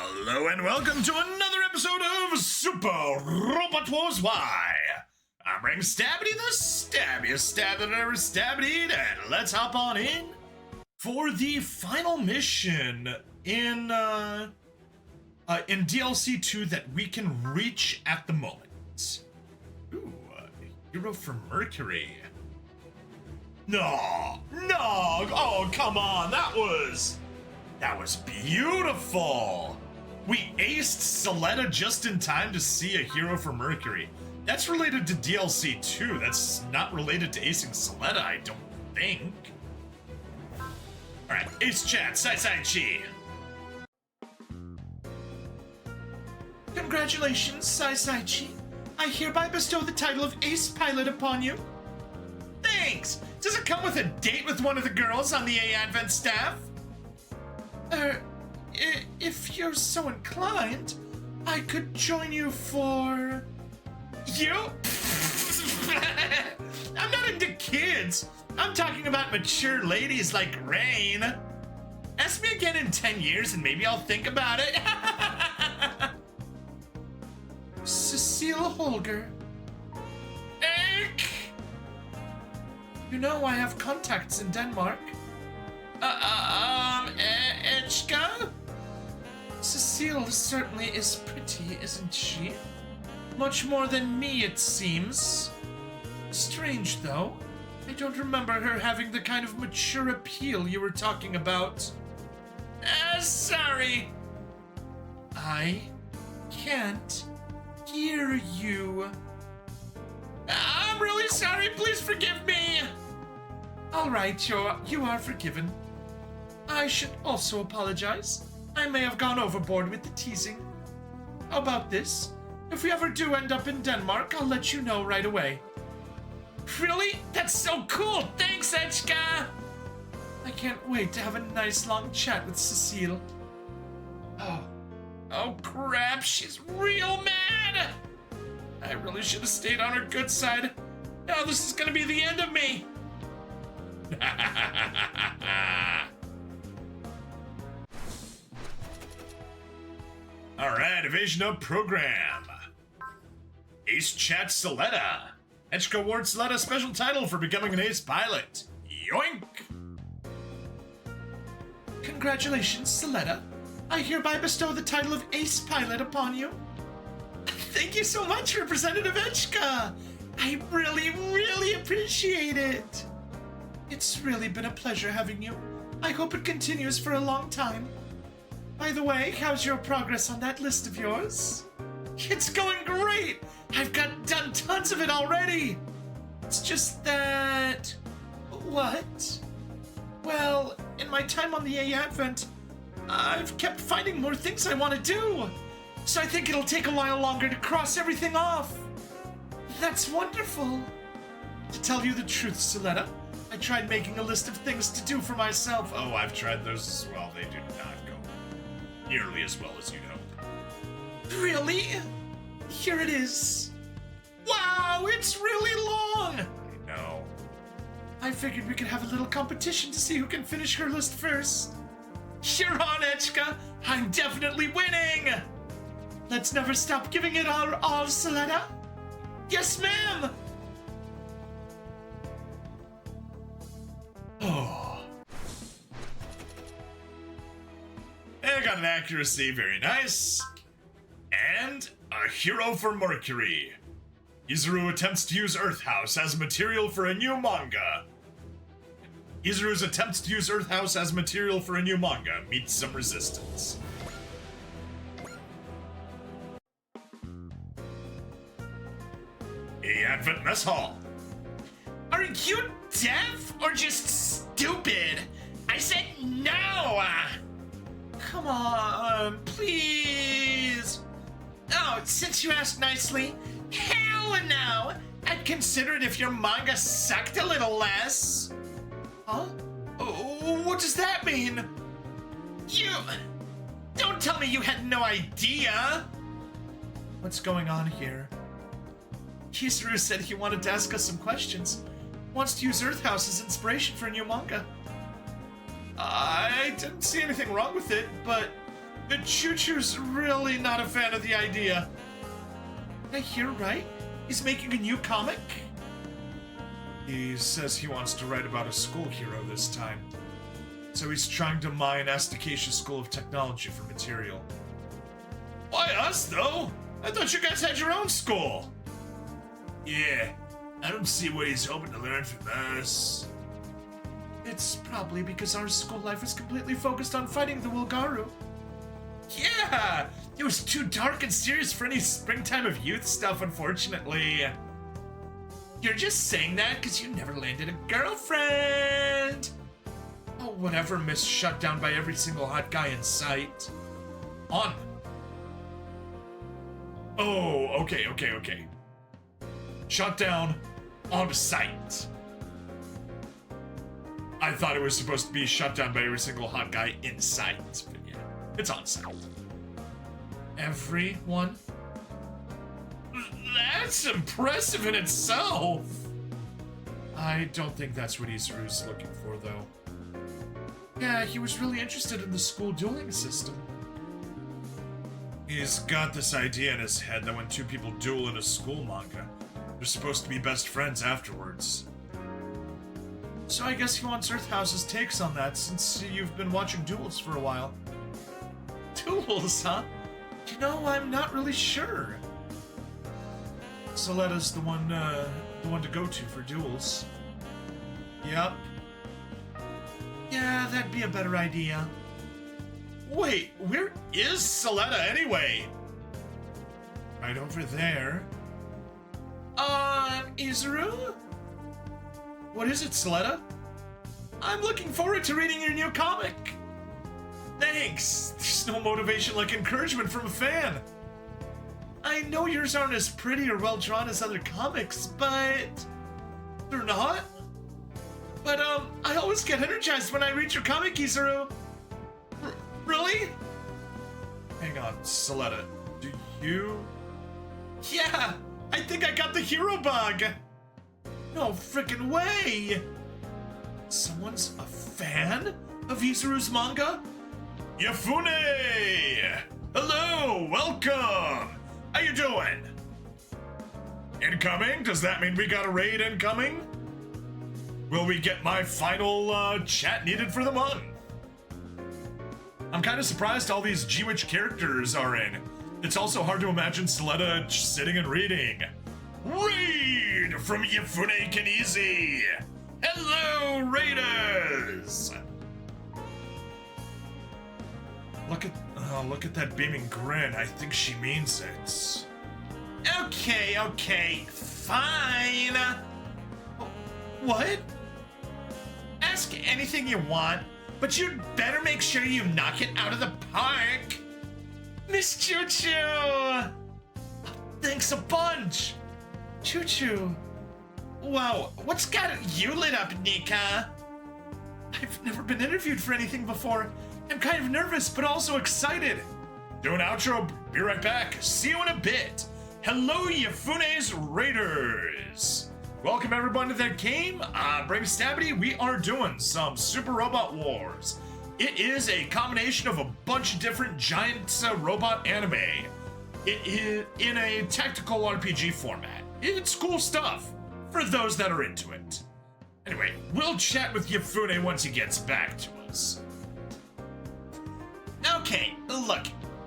Hello and welcome to another episode of Super Robot Wars Y. I'm Ring Stabbity, the stabbiest stab that ever stabbited, and let's hop on in for the final mission in DLC 2 that we can reach at the moment. Ooh, hero for Mercury. No, oh come on, that was beautiful. We aced Soletta just in time to see a hero for Mercury. That's related to DLC 2. That's not related to acing Soletta, I don't think. Alright, Ace Chat, Sai Chi. Congratulations, Sai Chi. I hereby bestow the title of Ace Pilot upon you. Thanks! Does it come with a date with one of the girls on the A-Advent staff? If you're so inclined, I could join you for... You? I'm not into kids. I'm talking about mature ladies like Rain. Ask me again in 10 years and maybe I'll think about it. Cecile Holger. Eek! You know I have contacts in Denmark. Echka? Cecile certainly is pretty, isn't she? Much more than me, it seems. Strange, though. I don't remember her having the kind of mature appeal you were talking about. Sorry. I can't hear you. I'm really sorry, please forgive me. All right, you are forgiven. I should also apologize. I may have gone overboard with the teasing. How about this? If we ever do end up in Denmark, I'll let you know right away. Really? That's so cool! Thanks, Echka! I can't wait to have a nice long chat with Cecile. Oh crap, she's real mad! I really should have stayed on her good side. Now this is gonna be the end of me! Alright, Evasion of Program. Ace Chat Soletta. Echka award Soletta special title for becoming an ace pilot. Yoink! Congratulations, Soletta. I hereby bestow the title of ace pilot upon you. Thank you so much, Representative Echka. I really appreciate it. It's really been a pleasure having you. I hope it continues for a long time. By the way, how's your progress on that list of yours? It's going great! I've done tons of it already! It's just that... What? Well, in my time on the A-Advent, I've kept finding more things I want to do. So I think it'll take a while longer to cross everything off. That's wonderful. To tell you the truth, Soletta, I tried making a list of things to do for myself. Oh, I've tried those as well. They do not go nearly as well as you'd hope. Really? Here it is. Wow, it's really long! I know. I figured we could have a little competition to see who can finish her list first. You're on, Echka! I'm definitely winning! Let's never stop giving it our all, Soletta. Yes, ma'am! Oh. I got an accuracy, very nice. And a hero for Mercury. Izuru attempts to use Earth House as material for a new manga. Izuru's attempts to use Earth House as material for a new manga meets some resistance. A-Advent Mess Hall. Are you deaf or just stupid? I said no! Come on, please. Oh, since you asked nicely, hell no! I'd consider it if your manga sucked a little less. Huh? Oh, what does that mean? You... Don't tell me you had no idea! What's going on here? Kisuru said he wanted to ask us some questions. Wants to use Earth House as inspiration for a new manga. I didn't see anything wrong with it, but The Choo-Choo's really not a fan of the idea. Did I hear right? He's making a new comic? He says he wants to write about a school hero this time. So he's trying to mine Astacatia's School of Technology for material. Why us, though? I thought you guys had your own school. Yeah, I don't see what he's hoping to learn from us. It's probably because our school life is completely focused on fighting the Wilgaru. Yeah, it was too dark and serious for any springtime of youth stuff, unfortunately. You're just saying that because you never landed a girlfriend. Oh, whatever, miss, shut down by every single hot guy in sight. On. Oh, okay. Shut down on sight. I thought it was supposed to be shut down by every single hot guy in sight, but yeah, it's on sight. Everyone? That's impressive in itself! I don't think that's what Isaru's looking for, though. Yeah, he was really interested in the school dueling system. He's got this idea in his head that when two people duel in a school manga, they're supposed to be best friends afterwards. So I guess he wants Earthhouse's takes on that, since you've been watching duels for a while. Duels, huh? You know, I'm not really sure. Soletta's the one to go to for duels. Yep. Yeah, that'd be a better idea. Wait, where is Soletta anyway? Right over there. Isaru? What is it, Soletta? I'm looking forward to reading your new comic. Thanks. There's no motivation like encouragement from a fan. I know yours aren't as pretty or well drawn as other comics, but... They're not? But, I always get energized when I read your comic, Isaru. Really? Hang on, Soletta. Do you... Yeah! I think I got the hero bug! No frickin' way! Someone's a fan of Isaru's manga? Yafune! Hello! Welcome! How you doing? Incoming? Does that mean we got a raid incoming? Will we get my final chat needed for the month? I'm kind of surprised all these G-Witch characters are in. It's also hard to imagine Soletta sitting and reading. Raid from Yafune Kenizi! Hello, Raiders! Look at that beaming grin. I think she means it. Okay, fine. What? Ask anything you want, but you'd better make sure you knock it out of the park. Miss Choo-Choo! Thanks a bunch! Choo-Choo. Wow, what's got you lit up, Nika? I've never been interviewed for anything before. I'm kind of nervous, but also excited. Do an outro, be right back. See you in a bit. Hello, Yafune's Raiders. Welcome everyone that came. Bring Stabity, we are doing some Super Robot Wars. It is a combination of a bunch of different giant robot anime. It is in a tactical RPG format. It's cool stuff for those that are into it. Anyway, we'll chat with Yafune once he gets back to us. Okay, look,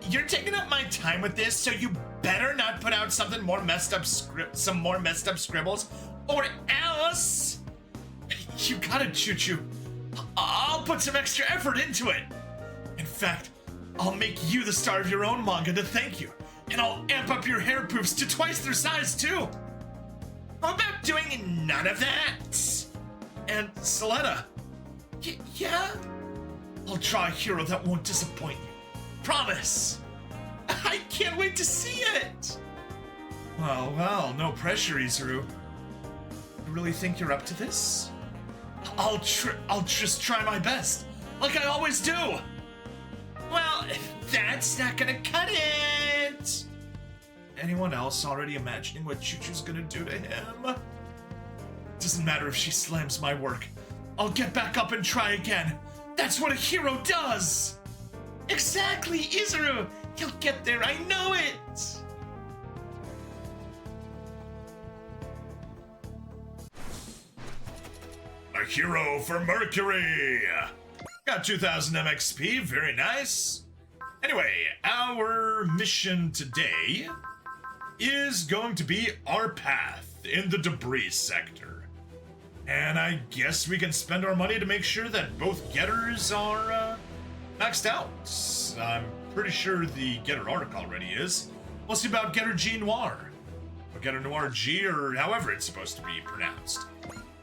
you're taking up my time with this, so you better not put out something more messed up some more messed up scribbles, or else you got it, Choo-Choo. I'll put some extra effort into it. In fact, I'll make you the star of your own manga to thank you, and I'll amp up your hair poofs to twice their size too. How about doing none of that? And Soletta, yeah? I'll draw a hero that won't disappoint you. Promise. I can't wait to see it. Well, no pressure, Isaru. You really think you're up to this? I'll just try my best, like I always do. Well, that's not gonna cut it. Anyone else already imagining what Choo-Choo's gonna do to him? Doesn't matter if she slams my work. I'll get back up and try again. That's what a hero does! Exactly, Izuru! He'll get there, I know it! A hero for Mercury! Got 2000 MXP, very nice. Anyway, our mission today is going to be our path in the debris sector. And I guess we can spend our money to make sure that both getters are maxed out. I'm pretty sure the Getter Arc already is. We'll see about Getter G Noir. Or Getter Noir G, or however it's supposed to be pronounced.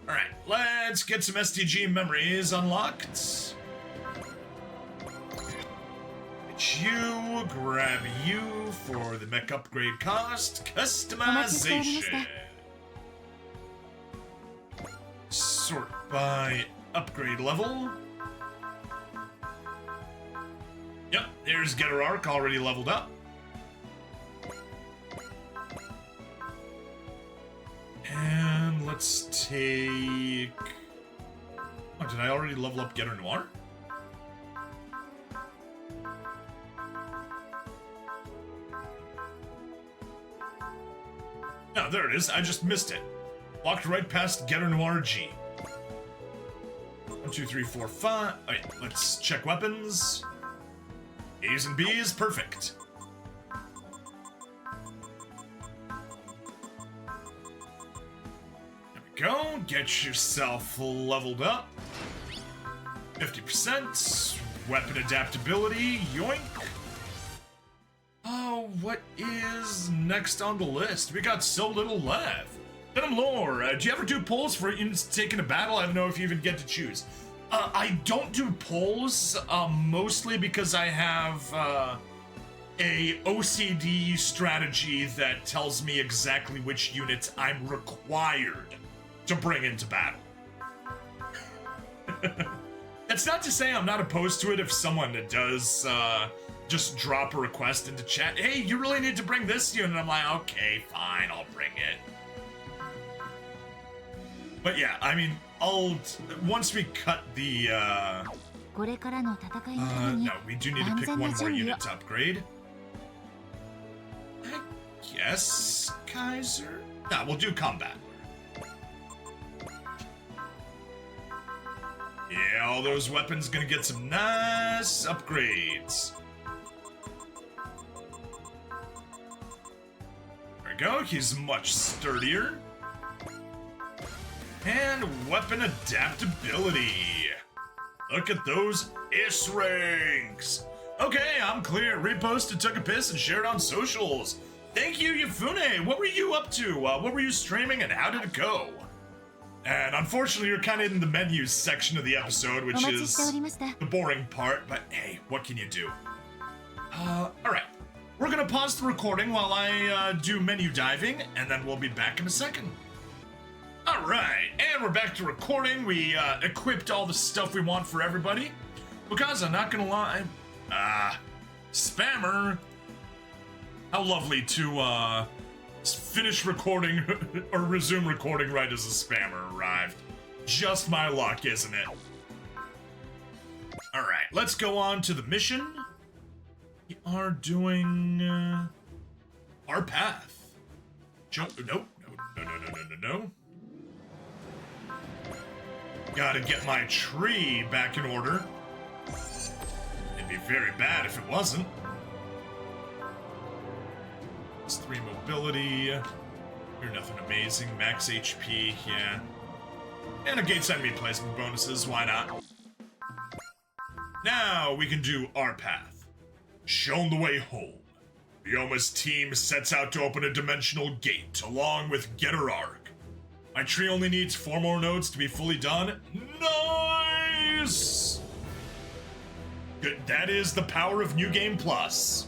Alright, let's get some STG memories unlocked. Get you, grab you for the mech upgrade cost, customization. Sort by upgrade level. Yep, there's Getter Arc already leveled up. And let's take... Oh, did I already level up Getter Noir? No, there it is. I just missed it. Walked right past Getter Noir G. 1, 2, 3, 4, 5. Alright, let's check weapons. A's and B's, perfect. There we go. Get yourself leveled up. 50%. Weapon adaptability, yoink. Oh, what is next on the list? We got so little left. Venom Lore, do you ever do polls for units taking a battle? I don't know if you even get to choose. I don't do polls, mostly because I have a OCD strategy that tells me exactly which units I'm required to bring into battle. That's not to say I'm not opposed to it if someone does just drop a request into chat. Hey, you really need to bring this unit. I'm like, okay, fine, I'll bring it. But yeah, I mean, once we cut the, no, we do need to pick one more unit to upgrade. I guess, Kaiser? Nah, we'll do combat. Yeah, all those weapons gonna get some nice upgrades. There we go, he's much sturdier. And weapon adaptability. Look at those IS ranks. Okay, I'm clear. Reposted, took a piss, and shared on socials. Thank you, Yafune. What were you up to? What were you streaming, and how did it go? And unfortunately, you're kind of in the menus section of the episode, which is the boring part, but hey, what can you do? Alright. We're gonna pause the recording while I do menu diving, and then we'll be back in a second. Alright, and we're back to recording. We equipped all the stuff we want for everybody. Because I'm not gonna lie, spammer. How lovely to finish recording or resume recording right as a spammer arrived. Just my luck, isn't it? Alright, let's go on to the mission. We are doing our path. No. Gotta get my tree back in order. It'd be very bad if it wasn't. It's 3 mobility. You're nothing amazing. Max HP, yeah. And negates enemy placement bonuses, why not? Now we can do our path. Shown the way home. Ryoma's team sets out to open a dimensional gate along with Getter Arc. My tree only needs 4 more nodes to be fully done. Nice! Good. That is the power of New Game Plus.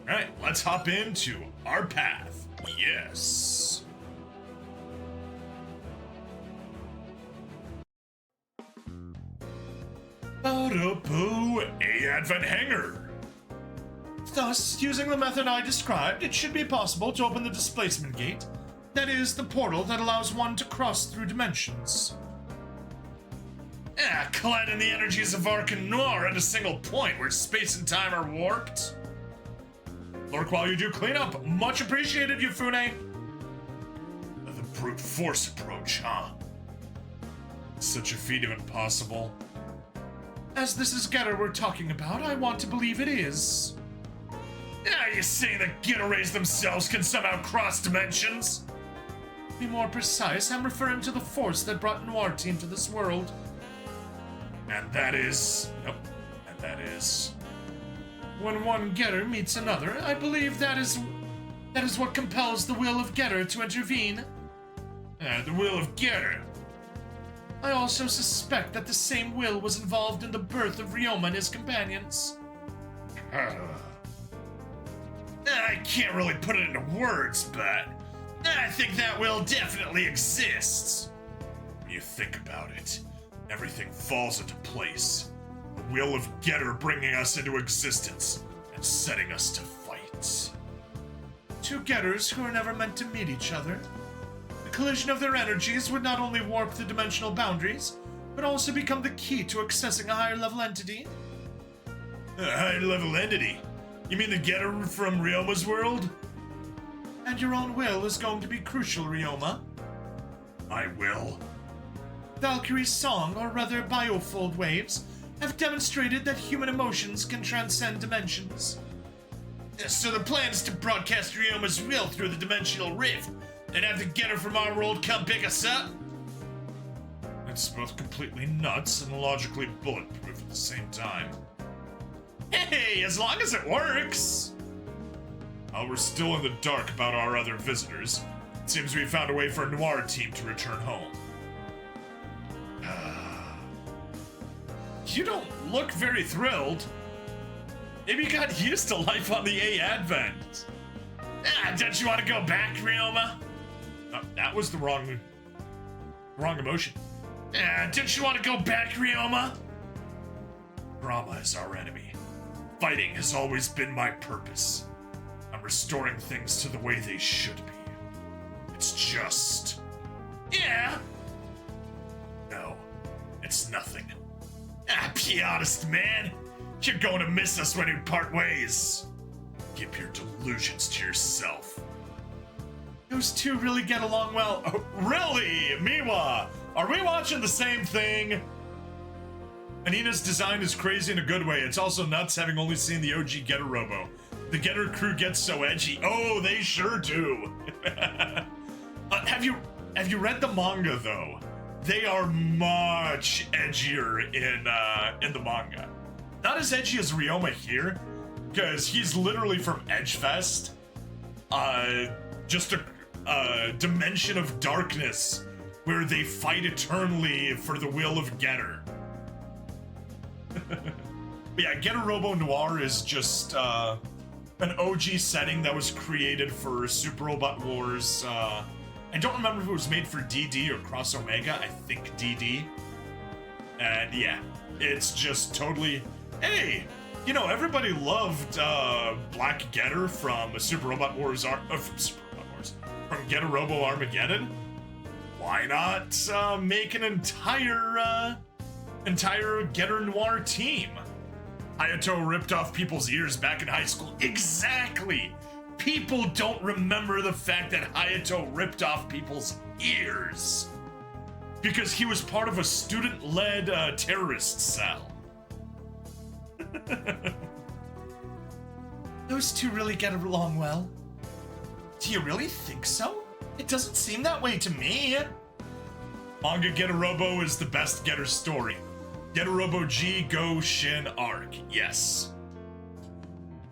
Alright, let's hop into our path. Yes. Boo, a advent hanger. Thus, using the method I described, it should be possible to open the displacement gate. That is, the portal that allows one to cross through dimensions. Colliding the energies of Arc and Noir at a single point where space and time are warped. Lurk while you do cleanup. Much appreciated, Yufune. The brute force approach, huh? Such a feat of impossible. As this is Getter we're talking about, I want to believe it is. Are you saying that Getter rays themselves can somehow cross dimensions? To be more precise, I'm referring to the force that brought Noir Team to this world. And that is... Yep. And that is... When one Getter meets another, I believe that is what compels the will of Getter to intervene. The will of Getter. I also suspect that the same will was involved in the birth of Ryoma and his companions. I can't really put it into words, but I think that will definitely exists. When you think about it, everything falls into place. The will of Getter bringing us into existence and setting us to fight. Two Getters who are never meant to meet each other. The collision of their energies would not only warp the dimensional boundaries, but also become the key to accessing a higher level entity. A higher level entity? You mean the Getter from Ryoma's world? And your own will is going to be crucial, Ryoma. My will? Valkyrie's song, or rather biofold waves, have demonstrated that human emotions can transcend dimensions. So the plan is to broadcast Ryoma's will through the dimensional rift, and have the Getter from our world come pick us up? It's both completely nuts and logically bulletproof at the same time. Hey, as long as it works! While we're still in the dark about our other visitors, it seems we found a way for Noir Team to return home. You don't look very thrilled. Maybe you got used to life on the A Advent. Don't you want to go back, Ryoma? That was the wrong emotion. Don't you want to go back, Ryoma? Drama is our enemy. Fighting has always been my purpose. I'm restoring things to the way they should be. It's just... Yeah. No, it's nothing. Be honest, man. You're going to miss us when we part ways. Keep your delusions to yourself. Those two really get along well. Oh, really? Miwa, are we watching the same thing? Anina's design is crazy in a good way. It's also nuts having only seen the OG Getter Robo. The Getter crew gets so edgy. Oh, they sure do. Have you read the manga though? They are much edgier in the manga. Not as edgy as Ryoma here, because he's literally from Edgefest. Just a dimension of darkness where they fight eternally for the will of Getter. But yeah, Getter Robo Noir is just an OG setting that was created for Super Robot Wars. I don't remember if it was made for DD or Cross Omega. I think DD. And yeah, it's just totally... Hey, you know, everybody loved Black Getter from Super Robot Wars... From Getter Robo Armageddon. Why not make an entire Getter Noir team? Hayato ripped off people's ears back in high school. Exactly! People don't remember the fact that Hayato ripped off people's ears because he was part of a student-led terrorist cell. Those two really get along well. Do you really think so? It doesn't seem that way to me. Manga Getter Robo is the best Getter story. Getter Robo G, Go, Shin, Arc. Yes.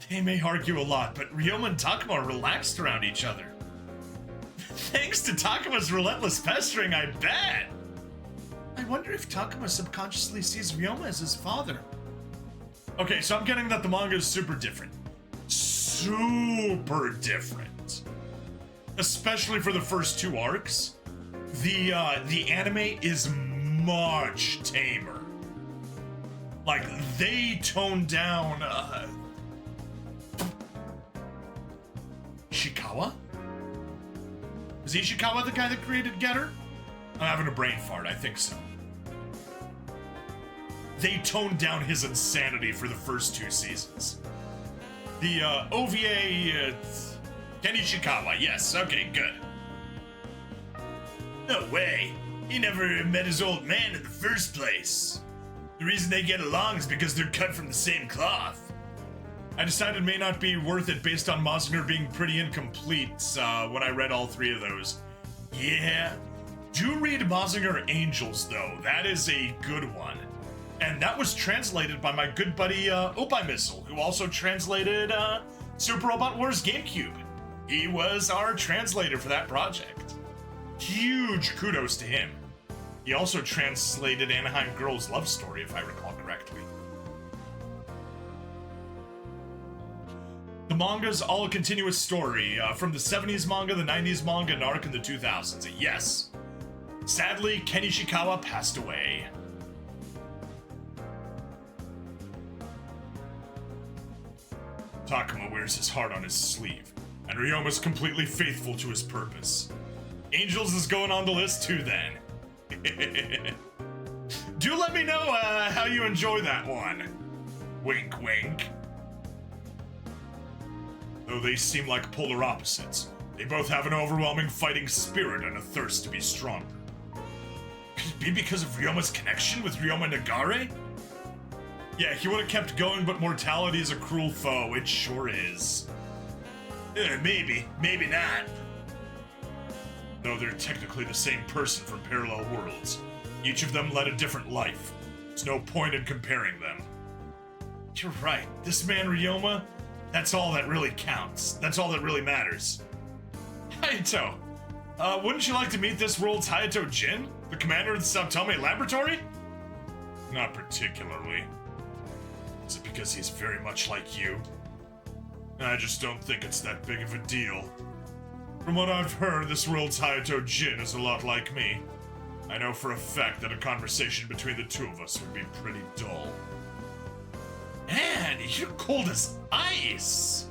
They may argue a lot, but Ryoma and Takuma are relaxed around each other. Thanks to Takuma's relentless pestering, I bet! I wonder if Takuma subconsciously sees Ryoma as his father. Okay, so I'm getting that the manga is super different. Super different. Especially for the first two arcs. The anime is much tamer. Like, they toned down, Ishikawa? Is Ishikawa the guy that created Getter? I'm having a brain fart, I think so. they toned down his insanity for the first 2 seasons. The OVA, Ken Ishikawa, yes, okay, good. No way, he never met his old man in the first place. The reason they get along is because they're cut from the same cloth. I decided it may not be worth it based on Mazinger being pretty incomplete when I read all 3 of those. Yeah, do read Mazinger Angels though, that is a good one. And that was translated by my good buddy Opie Missile, who also translated Super Robot Wars GameCube. He was our translator for that project. Huge kudos to him. He also translated Anaheim Girls' Love Story, if I recall correctly. The manga's all a continuous story, from the 70s manga, the 90s manga, and arc in the 2000s. Yes. Sadly, Ken Ishikawa passed away. Takuma wears his heart on his sleeve, and Ryoma's completely faithful to his purpose. Angels is going on the list too then. Do let me know how you enjoy that one. Wink wink. Though they seem like polar opposites, they both have an overwhelming fighting spirit and a thirst to be stronger. Could it be because of Ryoma's connection with Ryoma Nagare? Yeah, he would have kept going, but mortality is a cruel foe. It sure is. Maybe not. Though they're technically the same person from parallel worlds. Each of them led a different life. There's no point in comparing them. You're right. This man Ryoma, that's all that really counts. That's all that really matters. Hayato, wouldn't you like to meet this world's Hayato Jin, the commander of the Saotome Laboratory? Not particularly. Is it because he's very much like you? I just don't think it's that big of a deal. From what I've heard, this world's Hayato Jin is a lot like me. I know for a fact that a conversation between the 2 of us would be pretty dull. Man, you're cold as ice!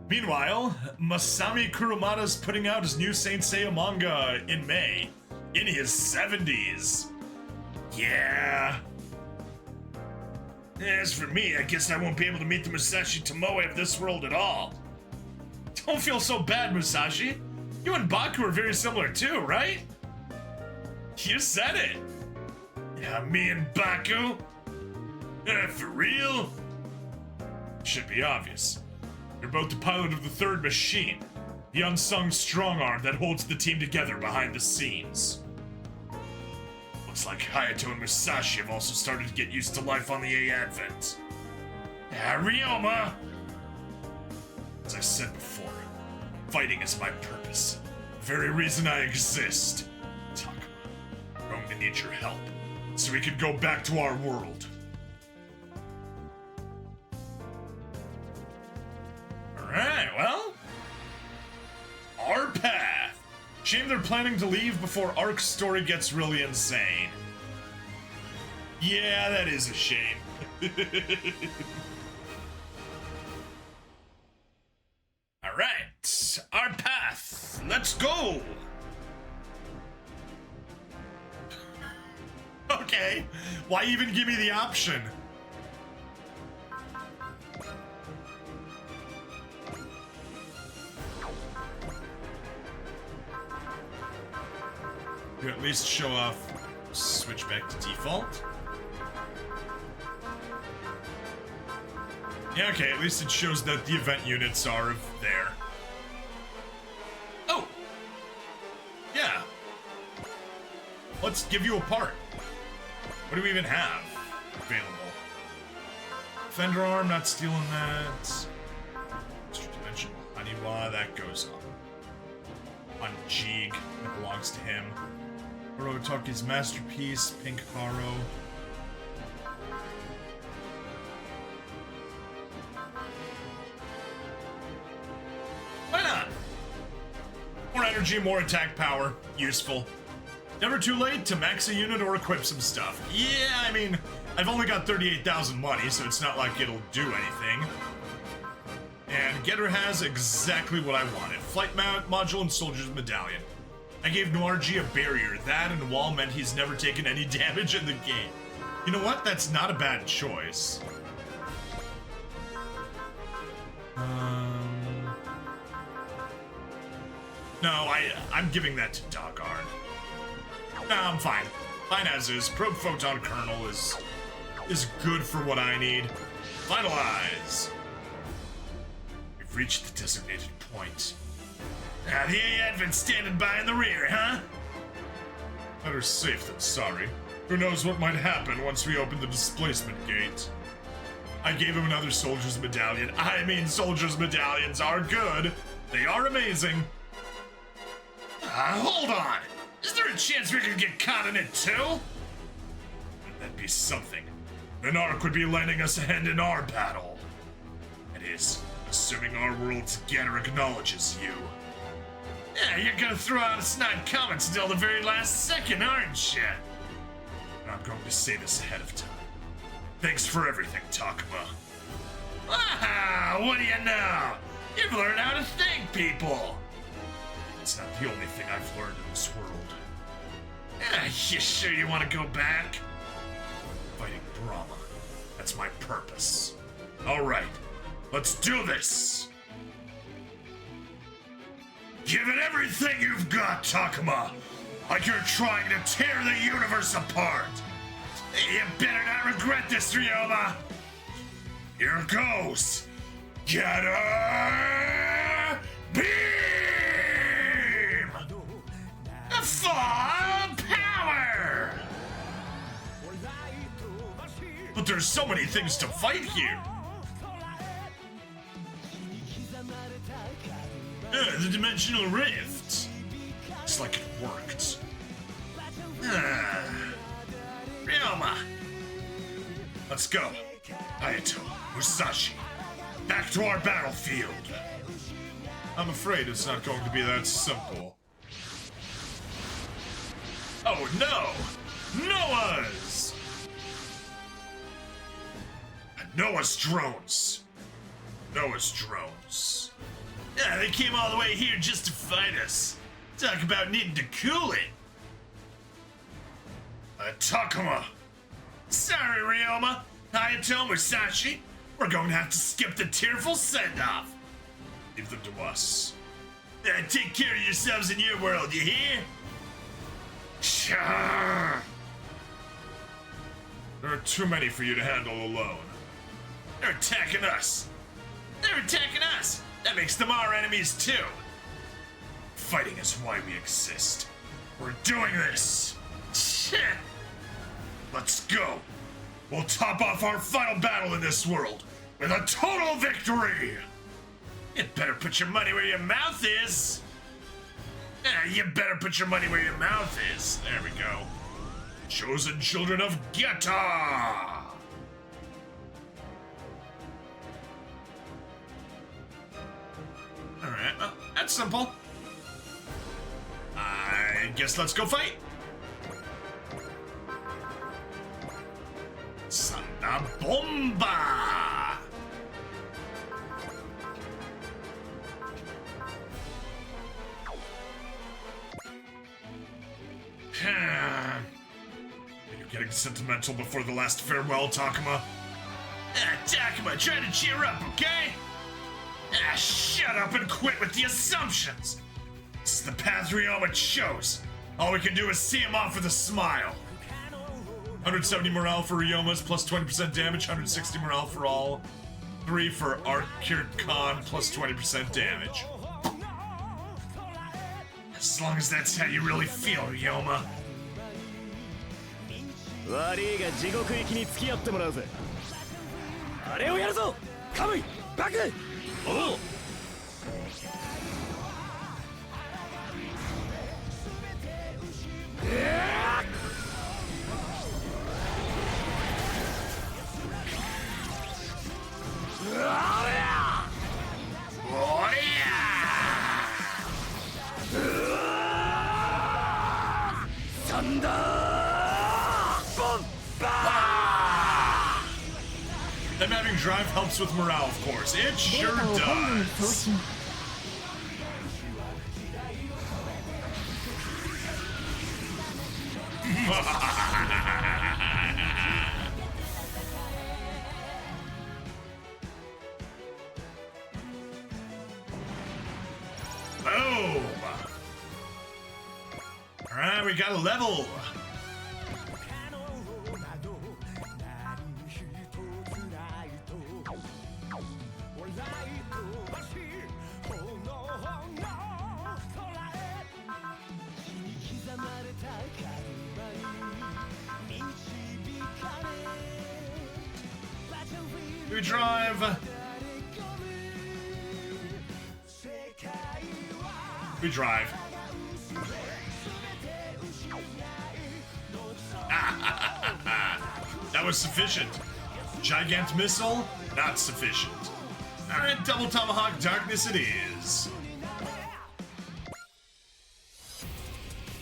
Meanwhile, Masami Kurumada's putting out his new Saint Seiya manga in May, in his 70s. Yeah. As for me, I guess I won't be able to meet the Musashi Tomoe of this world at all. Don't feel so bad, Musashi. You and Baku are very similar too, right? You said it. Yeah, me and Baku? For real? Should be obvious. You're both the pilot of the 3rd machine, the unsung strong arm that holds the team together behind the scenes. Looks like Hayato and Musashi have also started to get used to life on the A Advent. Ryoma! As I said before, fighting is my purpose. The very reason I exist. Takuma, I'm going to need your help, so we can go back to our world. Alright, well, our path. Shame they're planning to leave before Ark's story gets really insane. Yeah, that is a shame. Alright, our path. Let's go. Okay, why even give me the option? You at least show off, switch back to default. Yeah, okay, at least it shows that the event units are there. Oh! Yeah. Let's give you a part. What do we even have available? Fender arm, not stealing that. Extra dimensional Haniwa, that goes on Jeeg, that belongs to him. Kurotaki's masterpiece, Pink Haro. Why not? More energy, more attack power. Useful. Never too late to max a unit or equip some stuff. Yeah, I mean, I've only got 38,000 money, so it's not like it'll do anything. And Getter has exactly what I wanted. Flight mount, module, and soldier's medallion. I gave Noir G a barrier. That and wall meant he's never taken any damage in the game. You know what? That's not a bad choice. No, I'm giving that to Doggard. Nah, I'm fine. Fine as is. Probe Photon Kernel is good for what I need. Finalize. We've reached the designated point. Now, the Advent standing by in the rear, huh? Better safe than sorry. Who knows what might happen once we open the displacement gate. I gave him another soldier's medallion. I mean, soldier's medallions are good. They are amazing. Hold on. Is there a chance we could get caught in it too? Wouldn't that be something? Minark would be lending us a hand in our battle. That is, assuming our world's Getter acknowledges you. Yeah, you're gonna throw out a snide comments until the very last second, aren't you? I'm going to say this ahead of time. Thanks for everything, Takuma. Ah, what do you know? You've learned how to thank people. It's not the only thing I've learned in this world. You sure you want to go back? Fighting Brahma. That's my purpose. All right, let's do this. Give it everything you've got, Takuma. Like you're trying to tear the universe apart. You better not regret this, Ryoma. Here goes. Getter Beam! Full power! But there's so many things to fight here. The dimensional rift. Looks like it worked. Ryoma. Let's go. Hayato, Musashi. Back to our battlefield. I'm afraid it's not going to be that simple. Oh no! Noah's! Noah's drones. Noah's drones. Yeah, they came all the way here just to fight us. Talk about needing to cool it. Takuma. Sorry, Ryoma. Hayato, Musashi. We're going to have to skip the tearful send-off. Leave them to us. Take care of yourselves in your world, you hear? Sure. There are too many for you to handle alone. They're attacking us. They're attacking us. That makes them our enemies too. Fighting is why we exist. We're doing this. Let's go. We'll top off our final battle in this world with a total victory. You better put your money where your mouth is. You better put your money where your mouth is. There we go. Chosen children of Getter. Alright, well, that's simple. I guess let's go fight. Sanda Bomba! You're getting sentimental before the last farewell, Takuma. Takuma, try to cheer up, okay? Shut up and quit with the assumptions. This is the path Ryoma chose. All we can do is see him off with a smile. 170 morale for Ryoma's, plus 20% damage. 160 morale for all. 3 for Arcure Khan, plus 20% damage. As long as that's how you really feel, Ryoma. 悪いが地獄行きに付き合ってもらうぜ。あれをやるぞ。カムイ、バック。おう。Them having drive helps with morale, of course. It sure does. Boom! Alright, we got a level. We drive. We drive. That was sufficient. Gigant missile, not sufficient. Alright, double tomahawk darkness it is.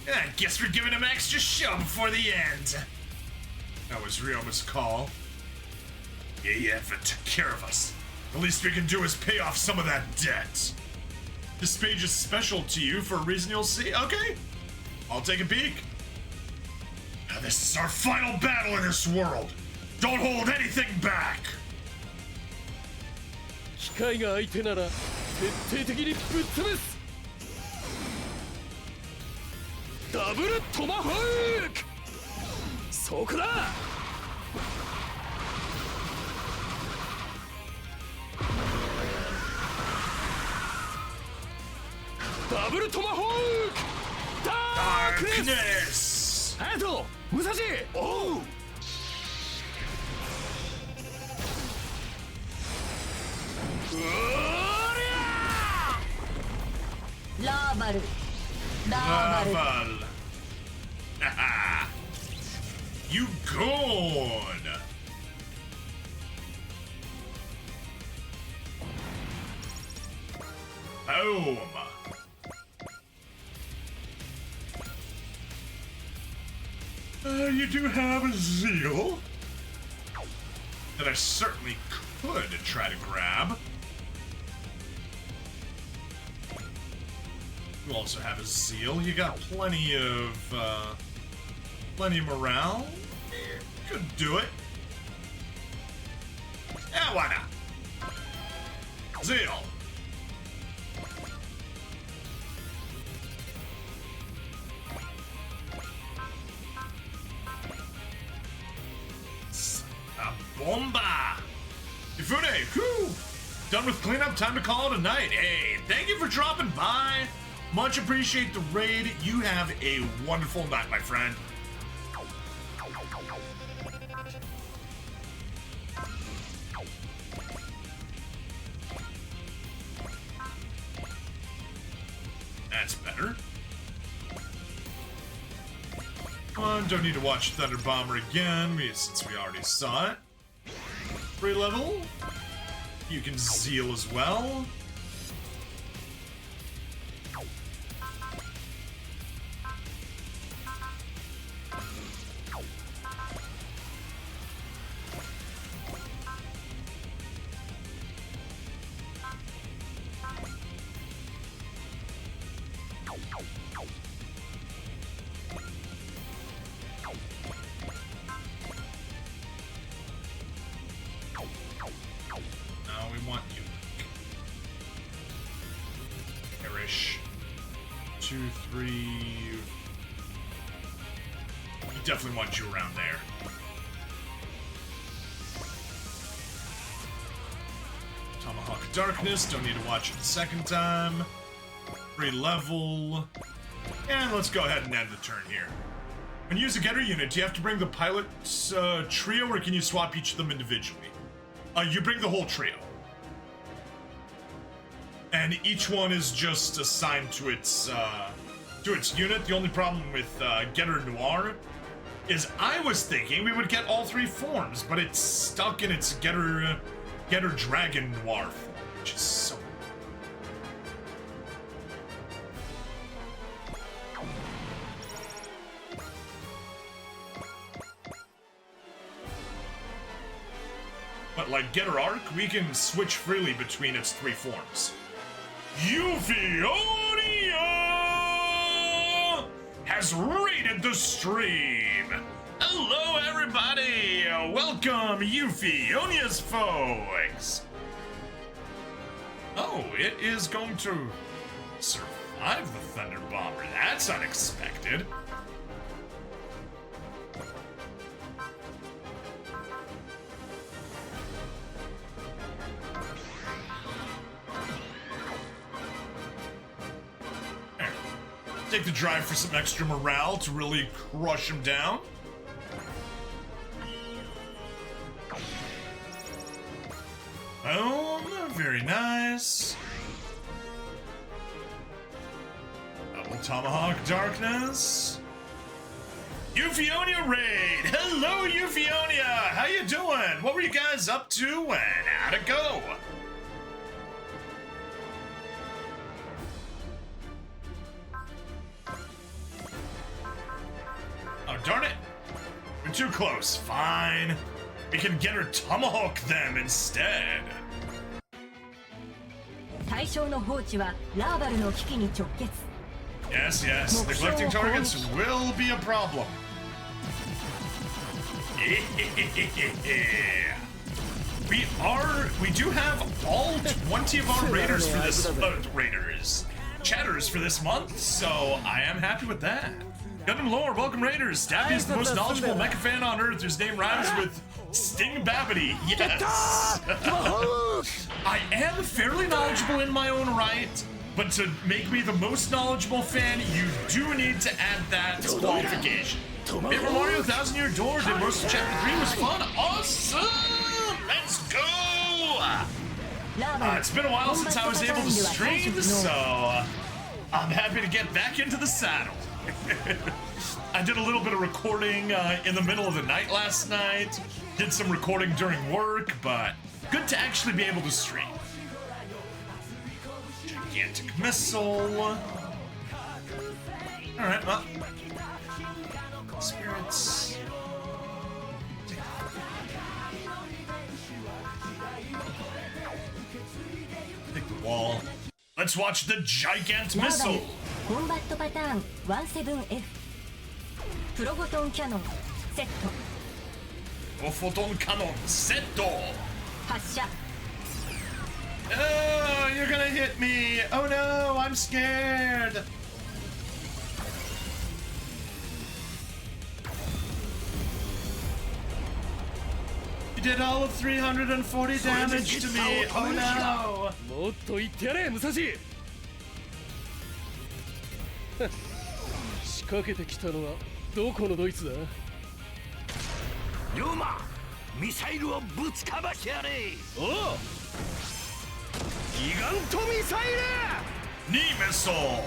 I guess we're giving him an extra show before the end. That was Ryoma's call. Yeah, but took care of us. The least we can do is pay off some of that debt. This page is special to you for a reason you'll see. Okay, I'll take a peek. Now this is our final battle in this world. Don't hold anything back. 機械が相手なら徹底的にぶっ潰す。ダブルトマホーク。そこだ。ダブルトマホーク。ダークネス。ハヤト、武蔵。おう。ラーバル。ラーバル。You good. Boom. You do have a zeal that I certainly could try to grab. You also have a zeal. You got plenty of morale. Could do it. Yeah, why not? Zeal. Bomba! Ifune, whew! Done with cleanup, time to call it a night. Hey, thank you for dropping by. Much appreciate the raid. You have a wonderful night, my friend. That's better. Come on, don't need to watch Thunder Bomber again, since we already saw it. Free level. You can zeal as well. Definitely want you around there. Tomahawk Darkness, don't need to watch it the second time. Free level. And let's go ahead and end the turn here. When you use a getter unit, do you have to bring the pilot's trio, or can you swap each of them individually? You bring the whole trio. And each one is just assigned to its unit. The only problem with Getter Noir is I was thinking we would get all three forms, but it's stuck in its Getter Dragon Noir form, which is so... But like Getter Arc, we can switch freely between its three forms. Euphoria! has raided the stream. Hello, everybody. Welcome, Euphonia's folks. Oh, it is going to survive the Thunder Bomber. That's unexpected. Take the drive for some extra morale to really crush him down. Oh, very nice. Double Tomahawk Darkness. Euphonia Raid. Hello, Euphonia. How you doing? What were you guys up to and how'd it go? Oh, darn it. We're too close. Fine. We can get her tomahawk them instead. 対象の放置はラーバルの危機に直結。 Yes, yes. Neglecting targets will be a problem. We do have all 20 of our raiders for this chatters for this month, so I am happy with that. Gundam Lore, welcome Raiders. Stabby is the most knowledgeable mecha fan on Earth whose name rhymes with Sting Babbity. Yes! I am fairly knowledgeable in my own right, but to make me the most knowledgeable fan, you do need to add that qualification. Paper Mario 1000 Year Door did most of Chapter 3 was fun. Awesome! Let's go! It's been a while since I was able to stream, so I'm happy to get back into the saddle. I did a little bit of recording in the middle of the night last night. Did some recording during work, but good to actually be able to stream. Gigantic missile. Alright, well. Spirits. Take the wall. Let's watch the Gigant Missile. コンバットパターン 17F プロフォトンキャノンセット Photon Cannon set. 発射 Oh, you're gonna hit me! Oh no, I'm scared! You did all of 340 damage to me! Oh no! もっと言ってやれ、武蔵。仕掛けてきたのはどこのドイツだ。龍馬、ミサイルをぶちかましてやれ。おう。ギガントミサイル。Knee missile.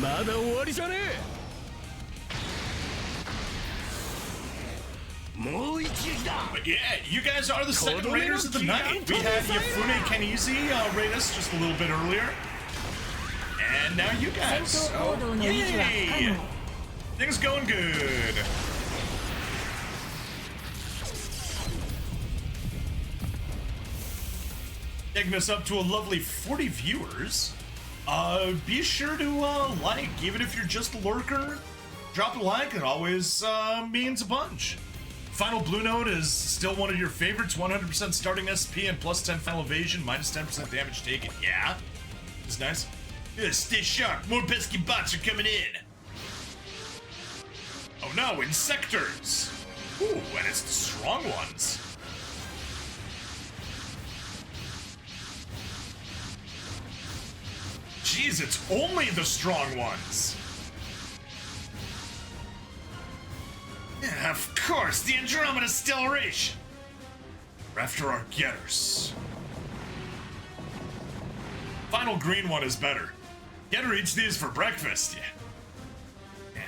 まだ終わりじゃねえ。But yeah, you guys are the second raiders of the night. We had Yafune Kenizi raid us just a little bit earlier. And now you guys. So, yay! Things going good. Taking us up to a lovely 40 viewers. Be sure to like, even if you're just a lurker. Drop a like, it always means a bunch. Final Blue Note is still one of your favorites. 100% starting SP and plus 10 final evasion, minus 10% damage taken. Yeah, it's nice. Yeah, stay sharp. More pesky bots are coming in. Oh no, Insectors. Ooh, and it's the strong ones. Jeez, it's only the strong ones. Yeah, of course, the Andromeda Stellation. We're after our getters. Final green one is better. Getter eats these for breakfast, yeah.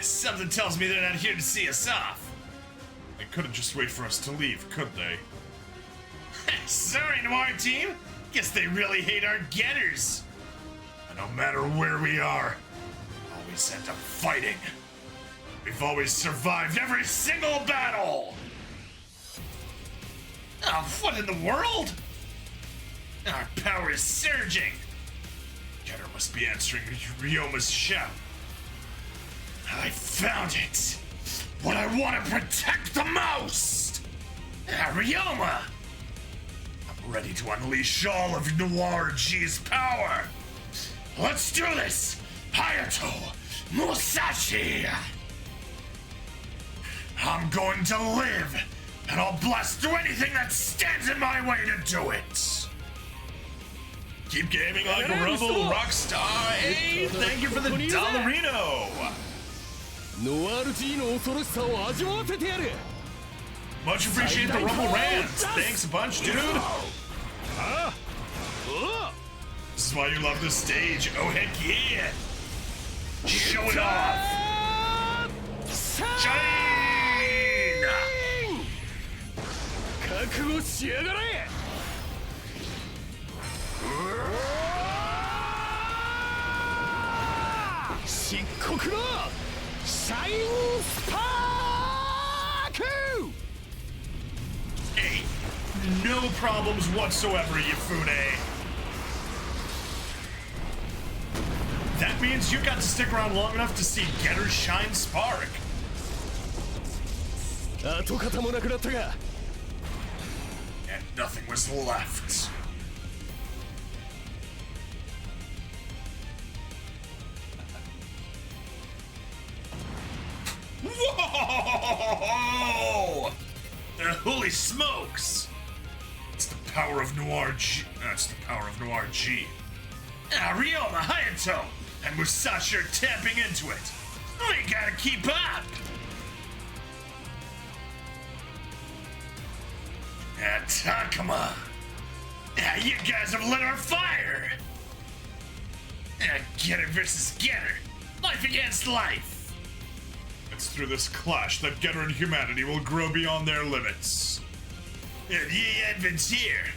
Something tells me they're not here to see us off. They couldn't just wait for us to leave, could they? Sorry, Noir team. Guess they really hate our getters. And no matter where we are, we always end up fighting. We've always survived every single battle! Oh, what in the world? Our power is surging. Getter must be answering Ryoma's shout. I found it. What I want to protect the most. Ryoma. I'm ready to unleash all of Noir G's power. Let's do this. Hayato Musashi. I'm going to live, and I'll blast through anything that stands in my way to do it. Keep gaming like a rebel, Rockstar. Hey, thank you for the Dollarino. Much appreciate the Rumble Rants. Thanks a bunch, dude. This is why you love this stage. Oh, heck yeah. Show it off. Shine. 覚悟しやがれ。漆黒のシャインスパーク。 Hey, no problems whatsoever, Yafune. That means you got to stick around long enough to see Getter shine spark. 跡形もなくなったが。 And nothing was left. Whoa! Holy smokes! It's the power of Noir G. That's the power of Noir G. Ryoma, Hayato, and Musashi are tapping into it. We gotta keep up. Takuma! You guys have lit our fire! Getter versus Getter. Life against life. It's through this clash that Getter and humanity will grow beyond their limits. And ye advance here.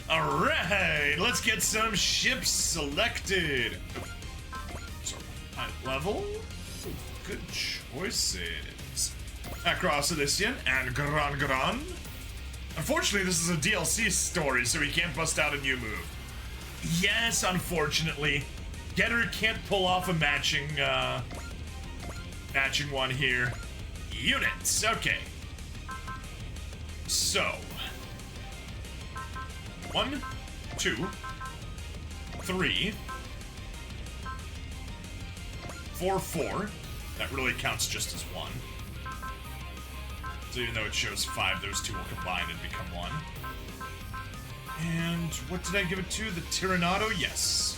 Alright, let's get some ships selected. So, high level. Good choices. Across Elysian and Gran Gran. Unfortunately, this is a DLC story, so he can't bust out a new move. Yes, unfortunately. Getter can't pull off a matching one here. Units, okay. So. 1, 2, 3, 4, 4. That really counts just as one. So even though it shows 5, those two will combine and become 1. And what did I give it to? The Tyranado? Yes.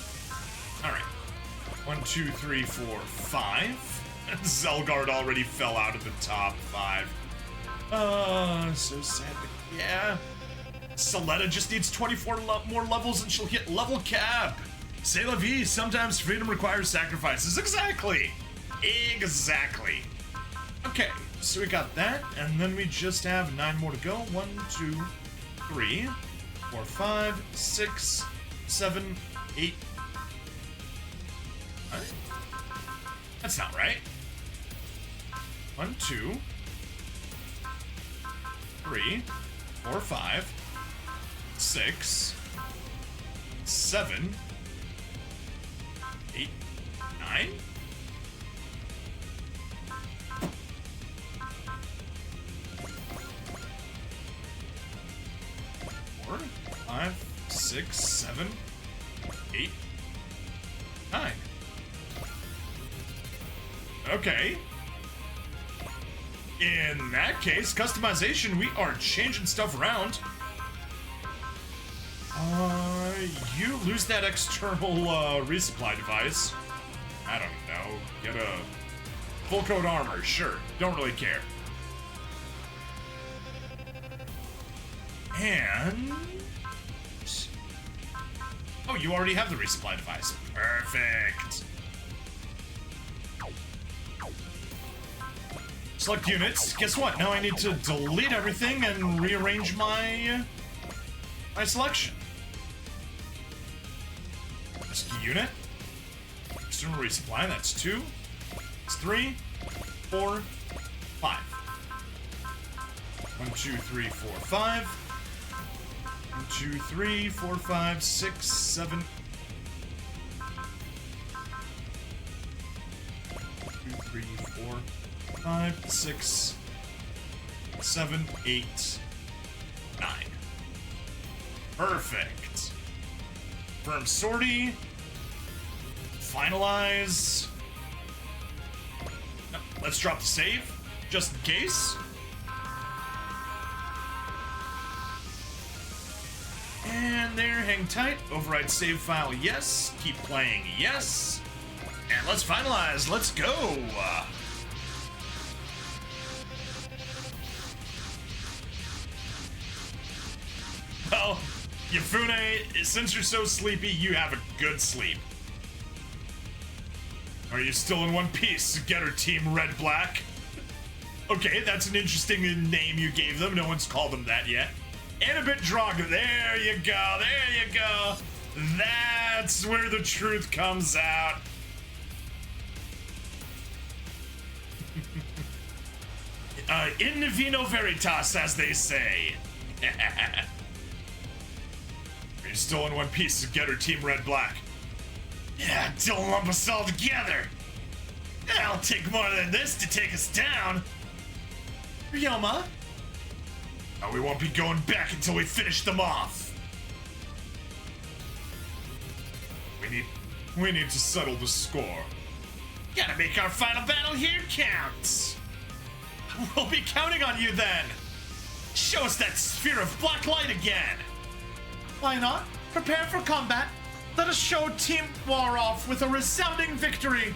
Alright. 1, 2, 3, 4, 5. Zelgard already fell out of the top 5. So sad, but yeah. Soletta just needs 24 more levels and she'll hit level cap. C'est la vie, sometimes freedom requires sacrifices. Exactly. Exactly. Okay, so we got that, and then we just have 9 more to go. 1, 2, 3, 4, 5, 6, 7, 8. That's not right. 1, 2, 3, 4, 5, 6, 7, 8, 9. 4, 5, 6, 7, 8, 9. Okay. In that case, customization, we are changing stuff around. You lose that external resupply device. I don't know. Get a full coat armor, sure. Don't really care. And... oh, you already have the resupply device. Perfect. Select units. Guess what? Now I need to delete everything and rearrange my selection. Rescue unit. External resupply. That's 2. It's 3, 4, 5. 1, 2, 3, 4, 5. 2, 3, 4, 5, 6, 7. 2, 3, 4, 5, 6, 7, 8, 9. Perfect. Firm sortie. Finalize. No, let's drop the save, just in case. And there, hang tight. Override save file, yes. Keep playing, yes. And let's finalize, let's go. Well, Yafune, since you're so sleepy, you have a good sleep. Are you still in one piece, Getter Team Red Black? Okay, that's an interesting name you gave them. No one's called them that yet. Anibit Draga, there you go, there you go. That's where the truth comes out. In vino veritas, as they say. Are you still in one piece, Getter Team Red Black? Yeah, don't lump us all together. It'll take more than this to take us down. Ryoma? Oh, we won't be going back until we finish them off. We need to settle the score. Gotta make our final battle here count. We'll be counting on you then. Show us that sphere of black light again. Why not? Prepare for combat. Let us show Team Noir off with a resounding victory.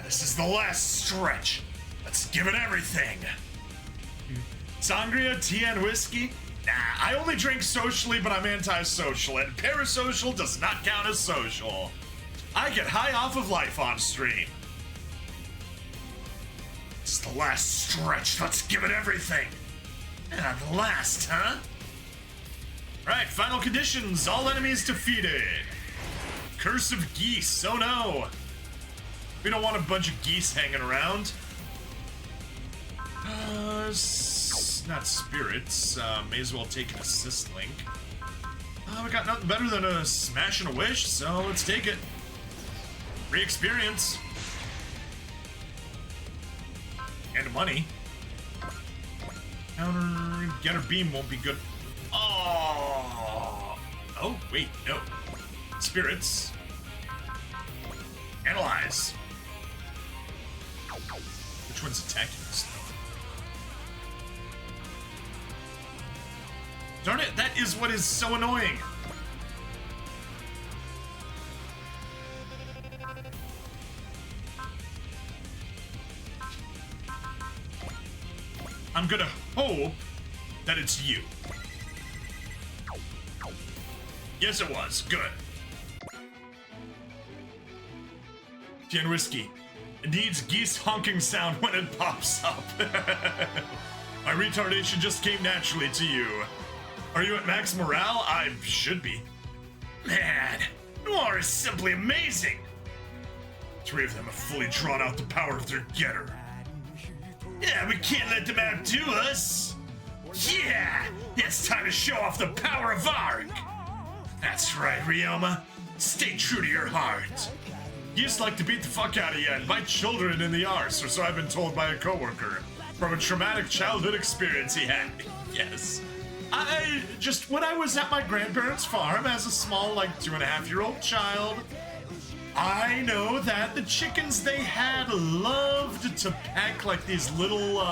This is the last stretch. Let's give it everything. Sangria, tea, and whiskey? Nah, I only drink socially, but I'm antisocial, and parasocial does not count as social. I get high off of life on stream. It's the last stretch. Let's give it everything. And the last, huh? Right, final conditions. All enemies defeated. Curse of geese. Oh no. We don't want a bunch of geese hanging around. Not spirits. May as well take an assist link. We got nothing better than a smash and a wish, so let's take it. Free experience. And money. Counter Getter Beam won't be good. Oh, wait, no. Spirits. Analyze. Which one's attacking us, though? Darn it, that is what is so annoying. I'm gonna hope that it's you. Yes, it was. Good. Tea and whiskey. It needs geese honking sound when it pops up. My retardation just came naturally to you. Are you at max morale? I should be. Man, Noir is simply amazing. 3 of them have fully drawn out the power of their getter. Yeah, we can't let them outdo us. Yeah, it's time to show off the power of Arg. That's right, Ryoma. Stay true to your heart. You just like to beat the fuck out of you and bite children in the arse, or so I've been told by a coworker from a traumatic childhood experience he had. Yes. When I was at my grandparents' farm as a small, 2.5-year-old child, I know that the chickens they had loved to peck these little,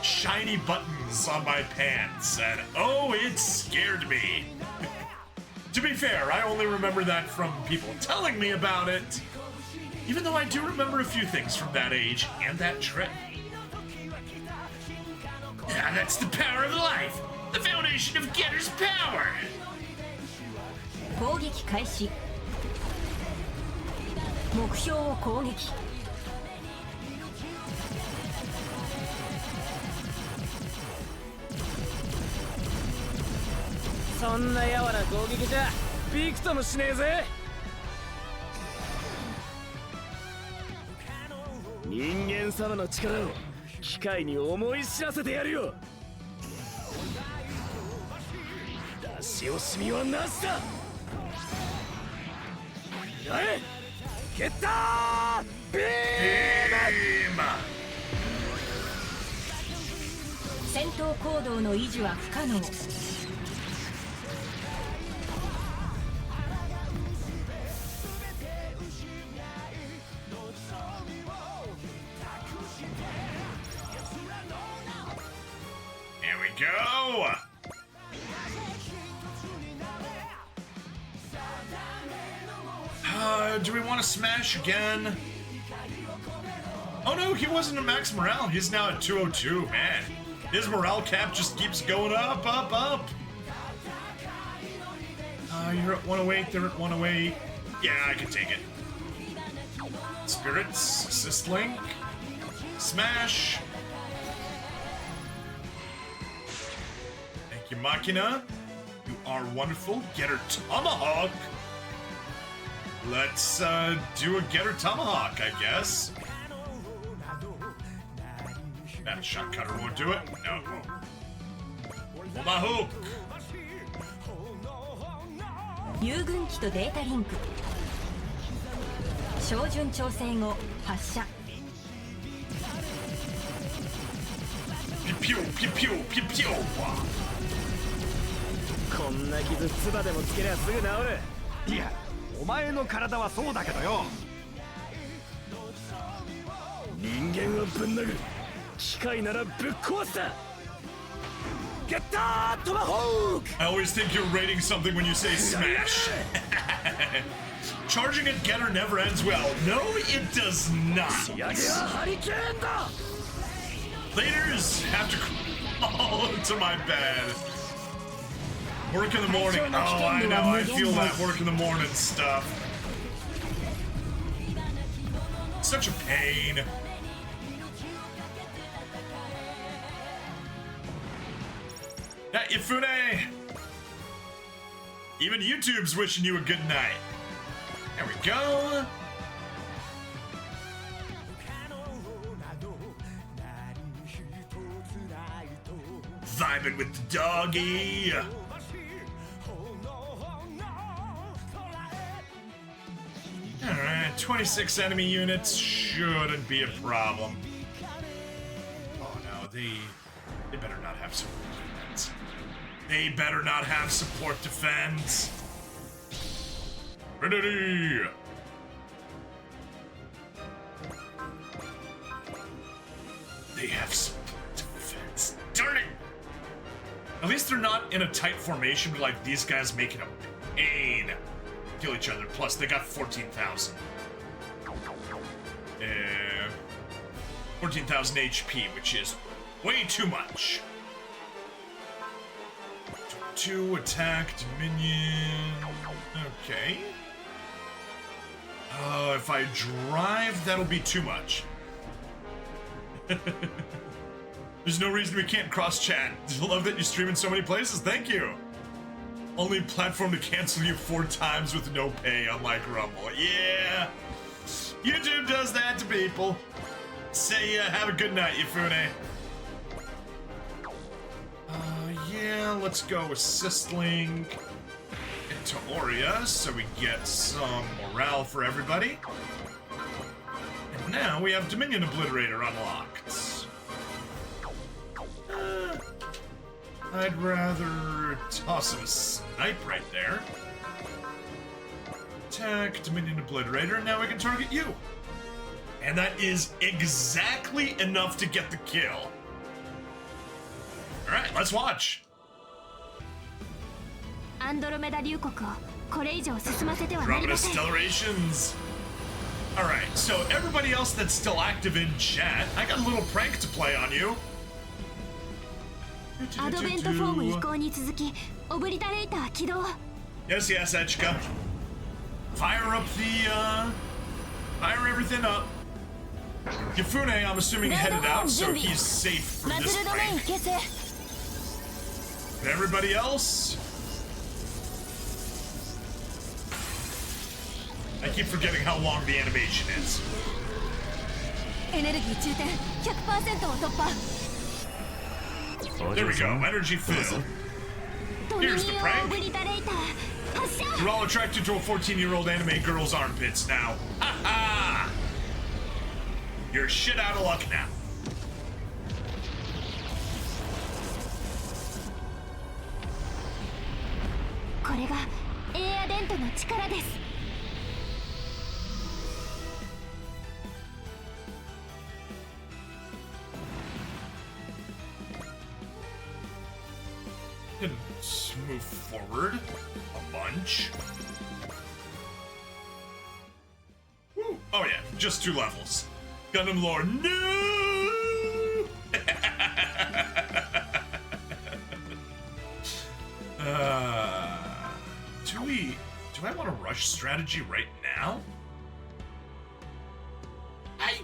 shiny buttons on my pants, and oh, it scared me. To be fair, I only remember that from people telling me about it, even though I do remember a few things from that age and that trip. Yeah, that's the power of life, the foundation of Getter's power. 攻撃開始。目標を攻撃。そんなやわな攻撃じゃびくともしねえぜ。人間様の力を機械に思い知らせてやるよ。塩しみはなしだ。ゲッタービーム。戦闘行動の維持は不可能。Here we go! Do we want to smash again? Oh no, he wasn't at max morale. He's now at 202, man. His morale cap just keeps going up, up, up. You're at 108, they're at 108. Yeah, I can take it. Spirits, assist link, smash. Thank you, Machina. You are wonderful. Getter Tomahawk. Let's do a Getter Tomahawk, I guess. That shot cutter won't do it. No, it won't. Tomahawk. 遊軍機とデータリンク。照準調整後発射。ピュピュピュピュピュピュ。こんな傷唾でもつけりゃすぐ治る。いや、お前の体はそうだけどよ。人間はぶん殴る。機械ならぶっ壊すだ。ゲッタートマホーク。 I always think you're rating something when you say smash. Charging at Getter never ends well. No, it does not. Leaders have to crawl to my bed. Work in the morning. Oh, I know. I feel that work in the morning stuff. Such a pain. Yeah, Ifune. Even YouTube's wishing you a good night. There we go. Vibing with the doggy. Alright, 26 enemy units shouldn't be a problem. Oh no, they better not have support defense. They better not have support defense. Ready! They have support defense. Darn it! At least they're not in a tight formation like these guys making a pain. Kill each other. Plus, they got 14,000. 14,000 HP, which is way too much. 2 attack, Dominion. Okay. If I drive, that'll be too much. There's no reason we can't cross-chat. Love that you stream in so many places. Thank you. Only platform to cancel you 4 times with no pay, unlike Rumble. Yeah. YouTube does that to people. Say, have a good night, Ifune. Yeah, let's go assist link into Aurea so we get some morale for everybody. And now we have Dominion Obliterator unlocked. I'd rather toss him a snipe right there. Attack, Dominion Obliterator, now we can target you. And that is exactly enough to get the kill. Alright, let's watch. Andromeda Stellations. Alright, so everybody else that's still active in chat, I got a little prank to play on you. Yes, yes, Echika. Fire up the, fire everything up. Yafune, I'm assuming, headed out, so he's safe from this prank. And everybody else? I keep forgetting how long the animation is. There we go, energy fill. Here's the prank. You're all attracted to a 14-year-old anime girl's armpits now. Ha ha! You're shit out of luck now. Didn't move forward a bunch. Woo. Oh yeah, just 2 levels. Gundam lore, no! Do I want to rush strategy right now? I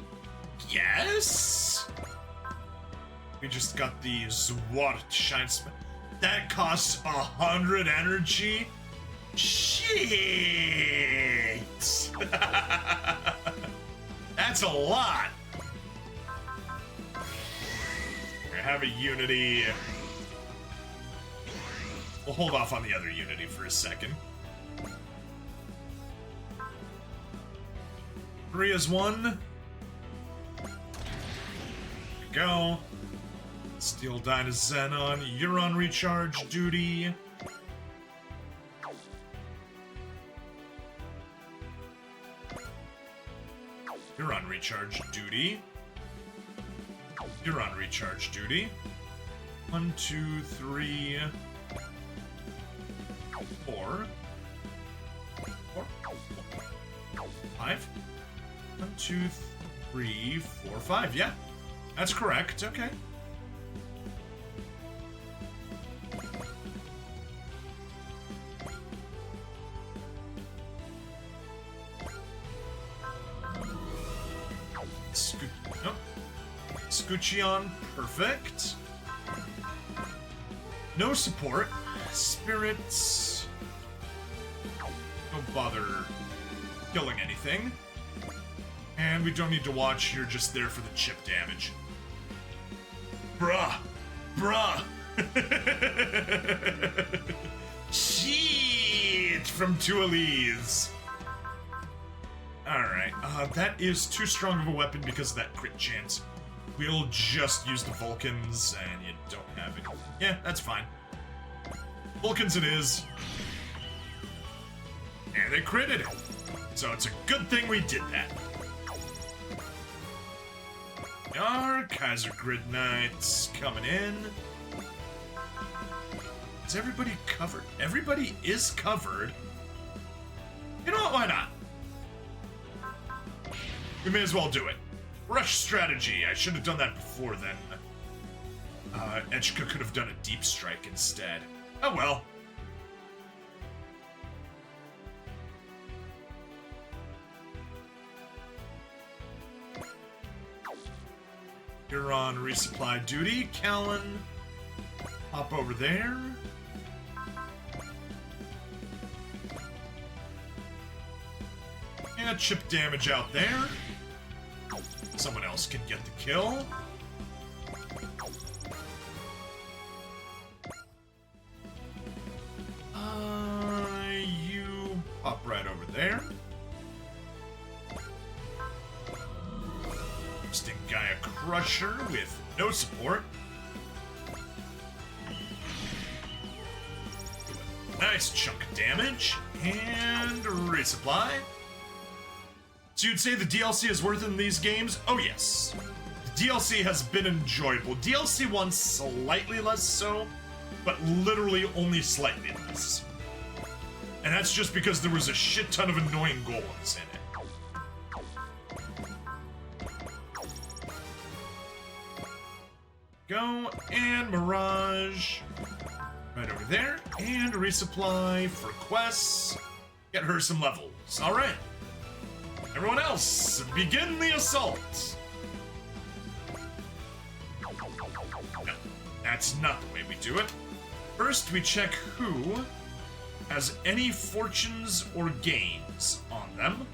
guess. We just got the Zwart Shine Spell. That costs 100 energy? Shit! That's a lot! I have a Unity. We'll hold off on the other Unity for a second. 3 is 1. There we go. Steel Dyna Xenon, you're on recharge duty. You're on recharge duty. You're on recharge duty. 1, 2, 3, 4. 5. 1, 2, 3, 4, 5. Yeah, that's correct. Okay. Scoochion, perfect. No support. Spirits. Don't bother killing anything. And we don't need to watch, you're just there for the chip damage. Bruh. Bruh. Shit from Tualis. Alright, that is too strong of a weapon because of that crit chance. We'll just use the Vulcans, and you don't have it. Yeah, that's fine. Vulcans it is. And they critted it. So it's a good thing we did that. Our Kaiser Grid Knights coming in. Is everybody covered? Everybody is covered. You know what, why not? We may as well do it. Rush strategy. I should have done that before then. Echka could have done a deep strike instead. Oh well. You're on resupply duty, Callan. Hop over there. Yeah, chip damage out there. Someone else can get the kill. You pop right over there. Sting Gaia Crusher with no support. Nice chunk of damage. And resupply. So you'd say the DLC is worth it in these games? Oh yes. The DLC has been enjoyable. DLC 1 slightly less so, but literally only slightly less. And that's just because there was a shit ton of annoying golems in it. Go, and Mirage. Right over there. And resupply for quests. Get her some levels. Alright. Everyone else, begin the assault! No, that's not the way we do it. First, we check who has any fortunes or gains on them.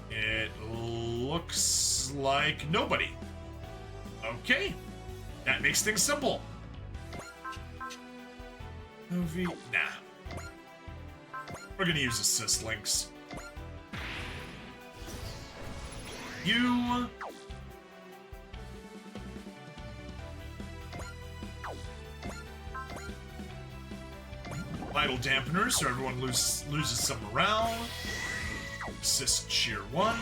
It looks like nobody. Okay, that makes things simple. Movie? Nah. We're gonna use assist links. You... Vital dampener, so everyone loses some morale. Assist cheer 1.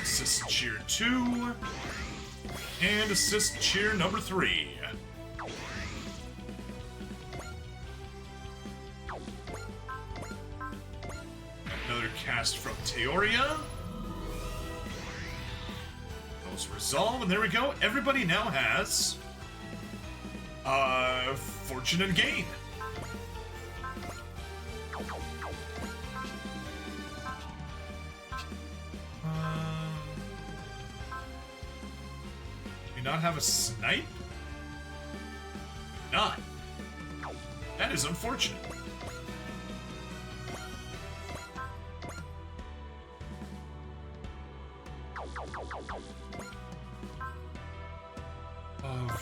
Assist cheer 2. And assist cheer number 3. Another cast from Teoria. Those resolve, and there we go. Everybody now has fortune and gain. Do not have a snipe? Not. That is unfortunate.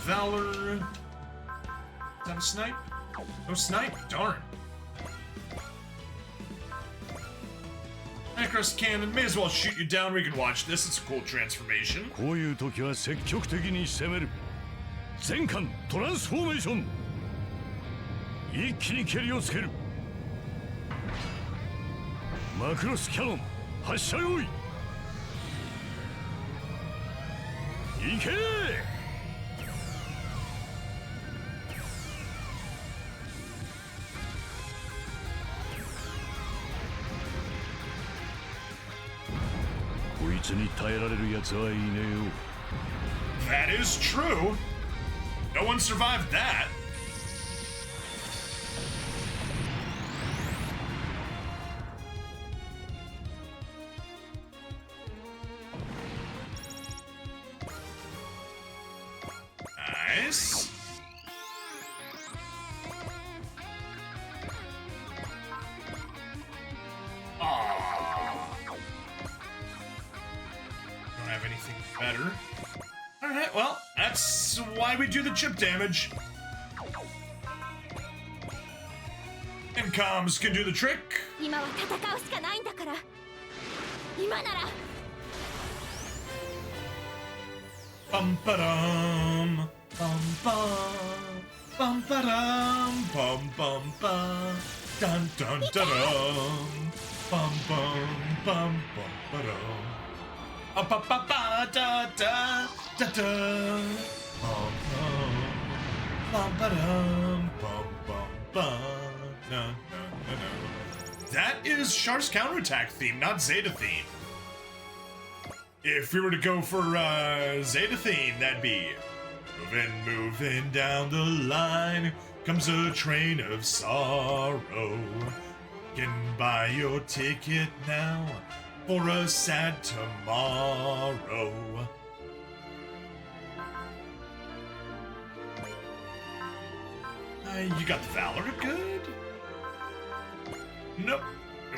Valor. Is that a snipe? No snipe? Darn. Necros Cannon, may as well shoot you down. We can watch this. It's a cool transformation. こういう時は積極的に攻める。全艦トランスフォーメーション。一気に蹴りをつける。マクロスキャノン発射用意。行け！こいつに耐えられるやつはいねえよ。That is true. No one survived that. Nice. Don't have anything better. Alright, well, that's why we do the chip damage. And comms can do the trick. 今は戦うしかないんだから。今なら。Bum ba dum, bum bum, bum ba dum, bum bum ba, dun dun da dum, bum bum bum bum ba dum, ba ba ba da da da da, bum bum ba dum, bum bum ba, no no no no. That is Char's counterattack theme, not Zeta theme. If we were to go for Zeta theme, that'd be moving down the line comes a train of sorrow. Can buy your ticket now for a sad tomorrow. You got the Valor, good? Nope.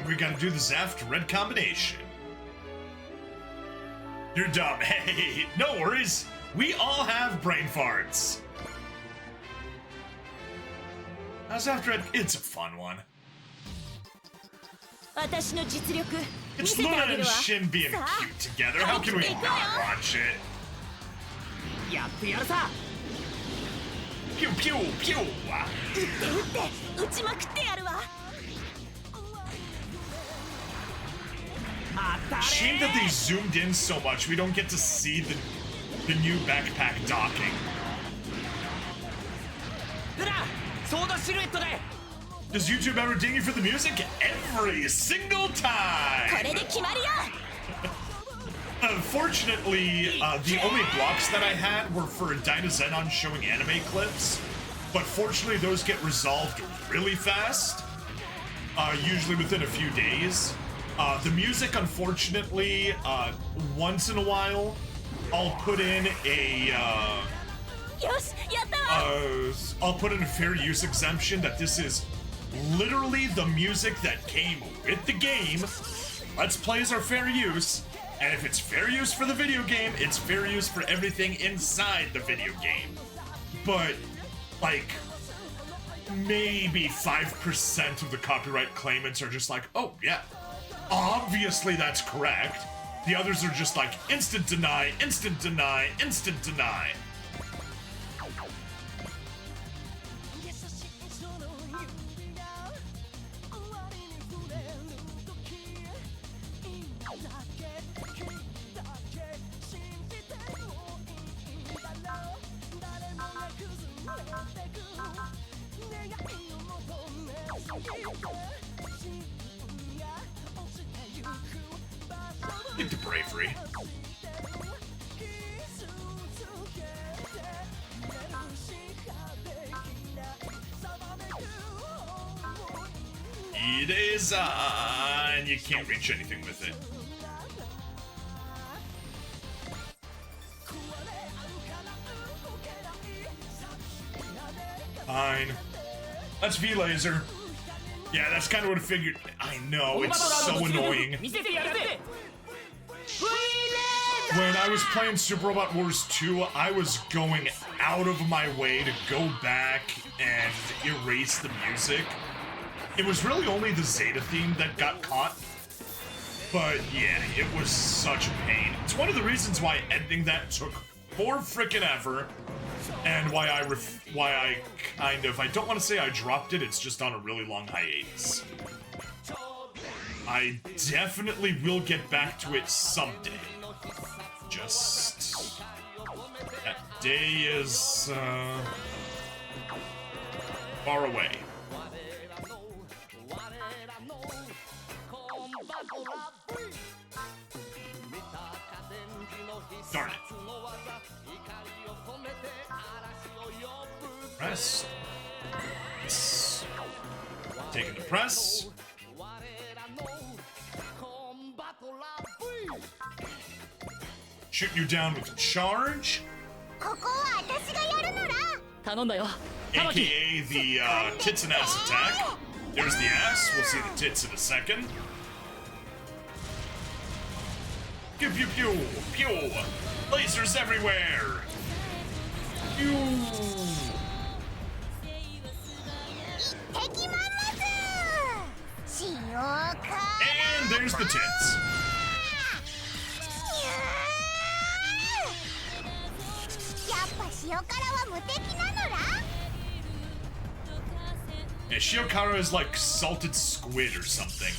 We gotta do the Zaft red combination. You're dumb. Hey, no worries. We all have brain farts. How's after it? It's a fun one. It's Luna and Shin being cute together. How can we not watch it? Pew pew pew. Shame that they zoomed in so much we don't get to see the new backpack docking. Does YouTube ever ding you for the music? Every single time! Unfortunately, the only blocks that I had were for Dynazenon showing anime clips, but fortunately those get resolved really fast, usually within a few days. The music, unfortunately, once in a while, I'll put in a, I'll put in a fair use exemption that this is literally the music that came with the game. Let's Plays are fair use, and if it's fair use for the video game, it's fair use for everything inside the video game. But, like, maybe 5% of the copyright claimants are just like, oh yeah, obviously that's correct. The others are just like, instant deny, instant deny, instant deny. Get the bravery. It is on. You can't reach anything with it. Fine. That's V-Laser. Yeah, that's kind of what I figured. I know, it's so annoying. When I was playing Super Robot Wars 2, I was going out of my way to go back and erase the music. It was really only the Zeta theme that got caught. But yeah, it was such a pain. It's one of the reasons why editing that took more frickin' ever. And why I don't want to say I dropped it, it's just on a really long hiatus. I definitely will get back to it someday. Just... that day is, far away. Darn it. Press. Yes. Taking the press. Shoot you down with charge. AKA the tits and ass attack. There's the ass. We'll see the tits in a second. Pew pew pew pew. Lasers everywhere. Pew. And there's the tits. Yeah, Shiokara is like salted squid or something.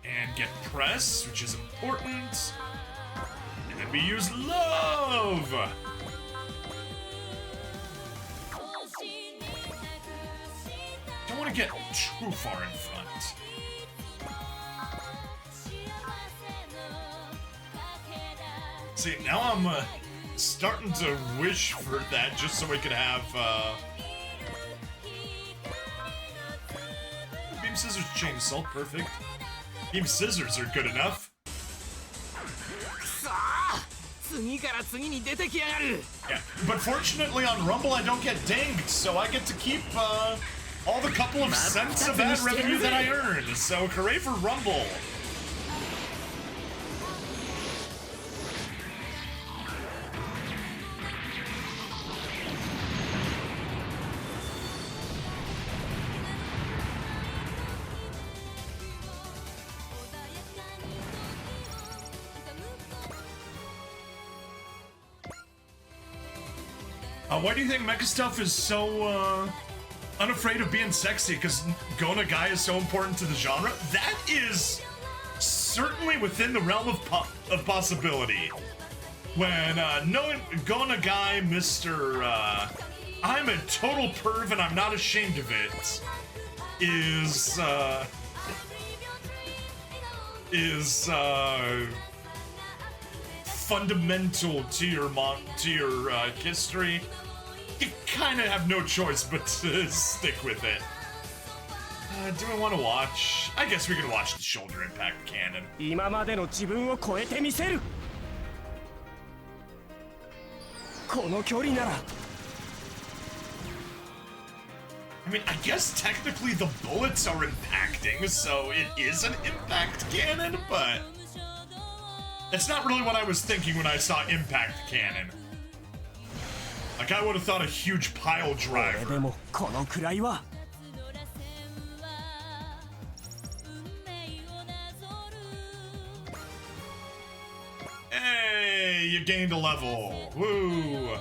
And get press, which is important. And then we use love! Don't want to get too far in front. See, now I'm starting to wish for that just so we could have beam scissors chainsaw, perfect. Beam scissors are good enough. Yeah, but fortunately on Rumble I don't get dinged, so I get to keep all the couple of cents of ad revenue that I earn. So hooray for Rumble. Why do you think Mecha Stuff is so unafraid of being sexy? Because Gona Guy is so important to the genre? That is certainly within the realm of possibility. When Gona Guy, Mr. I'm a total perv and I'm not ashamed of it, is fundamental to your history. You kind of have no choice but to stick with it. Do we want to watch? I guess we can watch the shoulder impact cannon. I mean, I guess technically the bullets are impacting, so it is an impact cannon, but that's not really what I was thinking when I saw impact cannon. Like, I would have thought a huge pile driver. Hey, you gained a level. Woo!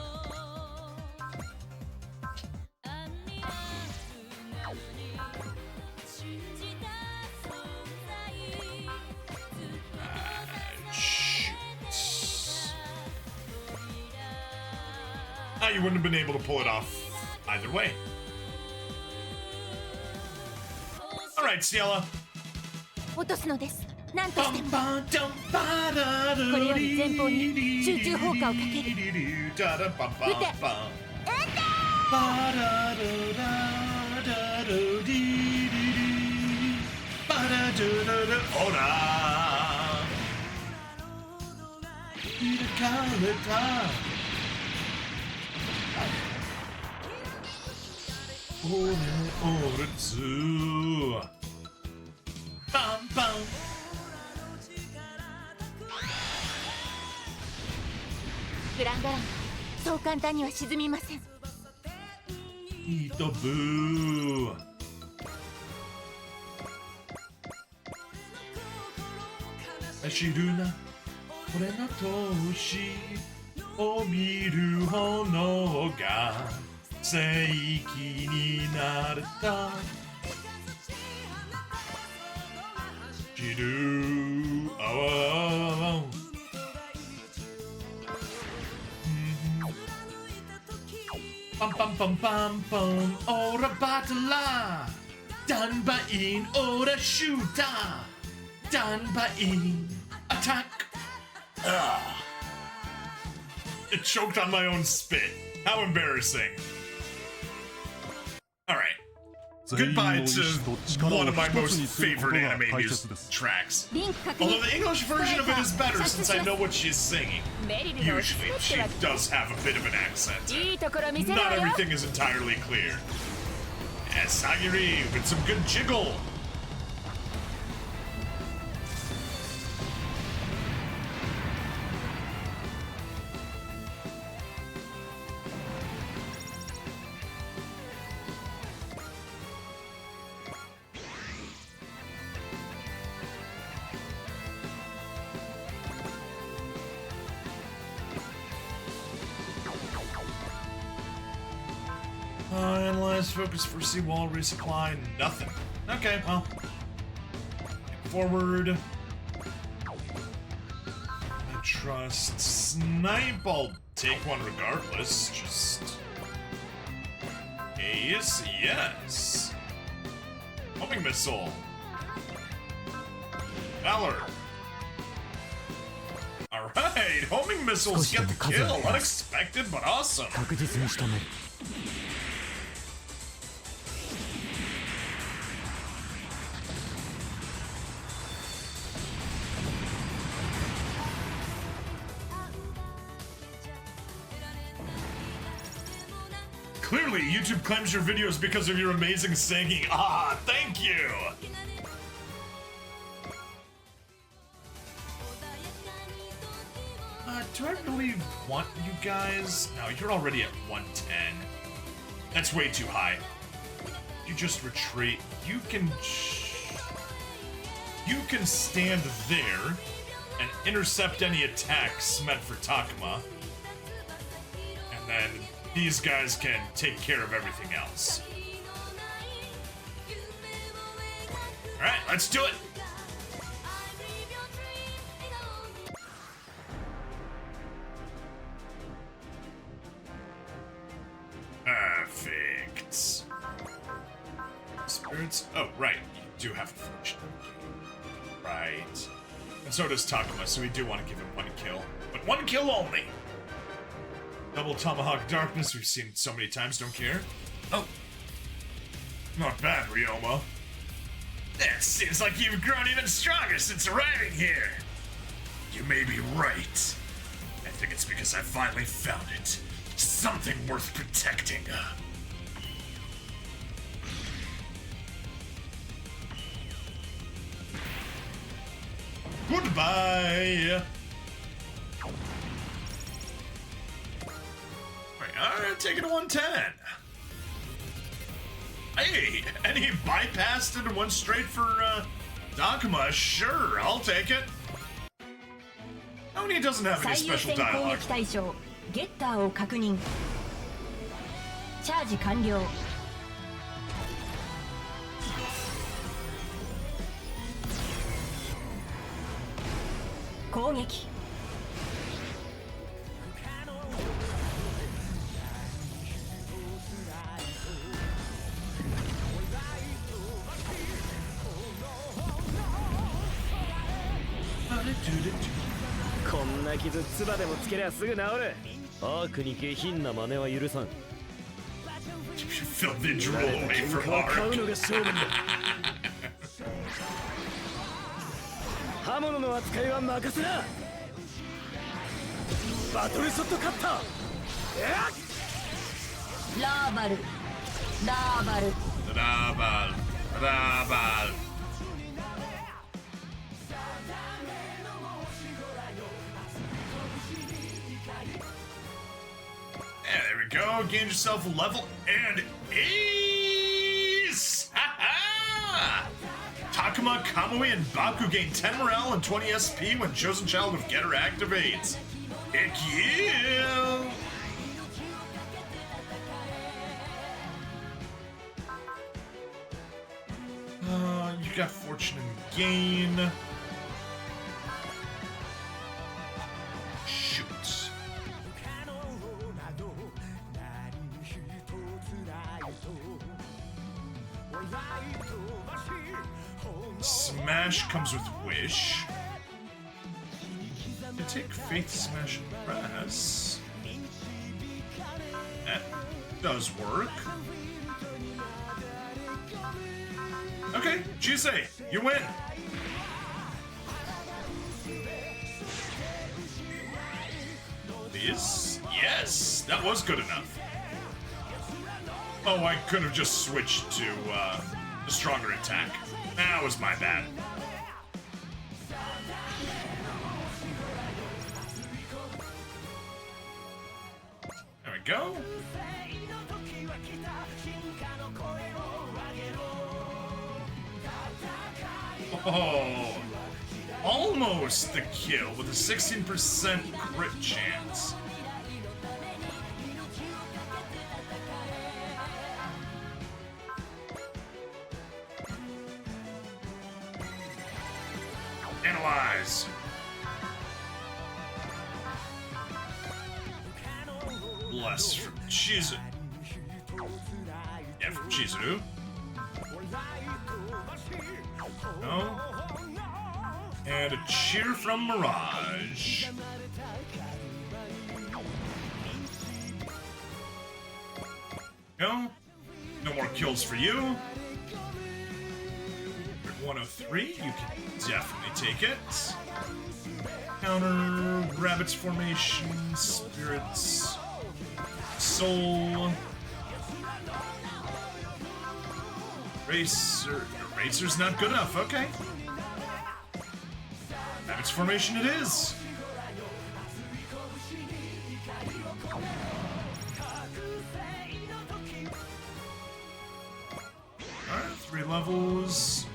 You wouldn't have been able to pull it off either way. Alright, Ciela. 落とすのです。何としても。これより前方に集中砲火をかける。撃て。撃て。ほら。バンバングランドランそう簡単には沈みません。イートブー走るな俺の闘志を見る炎が聖域になれた知るあわパンパンパンパンパンオーラバトラーダンバインオーラシューターダンバインアタックIt choked on my own spit. How embarrassing. Alright. Goodbye to one of my most favorite anime music tracks. Although the English version of it is better since I know what she's singing. Usually, she does have a bit of an accent. Not everything is entirely clear. Yes, Agiri with some good jiggle. Analyze, focus for seawall, resupply, nothing. Okay, well. Forward. I trust Snipe, I'll take one regardless. Just. Yes, yes. Homing missile. Valor. Alright, homing missiles get the kill. Unexpected, but awesome. Clearly, YouTube claims your videos because of your amazing singing. Ah, thank you! Do I really want you guys? No, you're already at 110. That's way too high. You just retreat. You can stand there and intercept any attacks meant for Takuma. And then these guys can take care of everything else. Alright, let's do it! Perfect. Spirits? Oh, right. You do have affliction. Right. And so does Takuma, so we do want to give him one kill. But one kill only! Double Tomahawk Darkness, we've seen it so many times, don't care. Oh. Not bad, Ryoma. It seems like you've grown even stronger since arriving here. You may be right. I think it's because I finally found it. Something worth protecting. Goodbye. Alright, take it to 110. Hey, and he bypassed it and went straight for Takuma. Sure, I'll take it. Oh, and he doesn't have any special dialogue. ゲッターを確認。チャージ完了。攻撃。こんな傷唾でもつけりゃすぐ治る。アークに下品な真似は許さん。Filthy drool away from 買う Ark. のが勝負だ。刃物の扱いは任せな。バトルショットカッター。ラーバル。ラーバル。 Rabal. Rabal. Yeah, there we go. Gain yourself a level and ace! Ha-ha! Takuma, Kamui, and Baku gain 10 morale and 20 SP when Chosen Child of Getter activates. Heck yeah! You got fortune and gain. Shoot. Smash comes with wish. You take faith, smash, and press. That does work. Okay, Jisei, you win. This? Yes, that was good enough. Oh, I could have just switched to the stronger attack. That was my bad. There we go. Oh, almost the kill with a 16% crit chance. Analyze. Bless from Chizuru. Yeah, from Chizuru. No. And a cheer from Mirage. No. No more kills for you. 103, you can definitely take it. Counter, Rabbit's Formation, Spirits, Soul. Racer's not good enough, okay. Rabbit's Formation it is. Alright, 3 levels.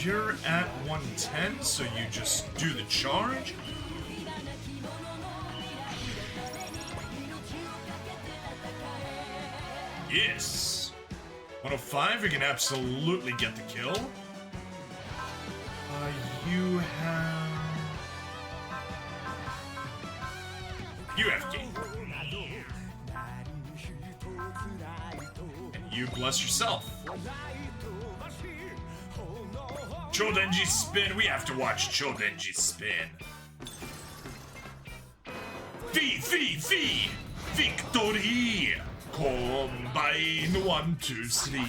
You're at 110, so you just do the charge. Yes. 105, you can absolutely get the kill. You have game. And you bless yourself. Chodenji spin. We have to watch Chodenji spin. Victory! Combine 1, 2, 3,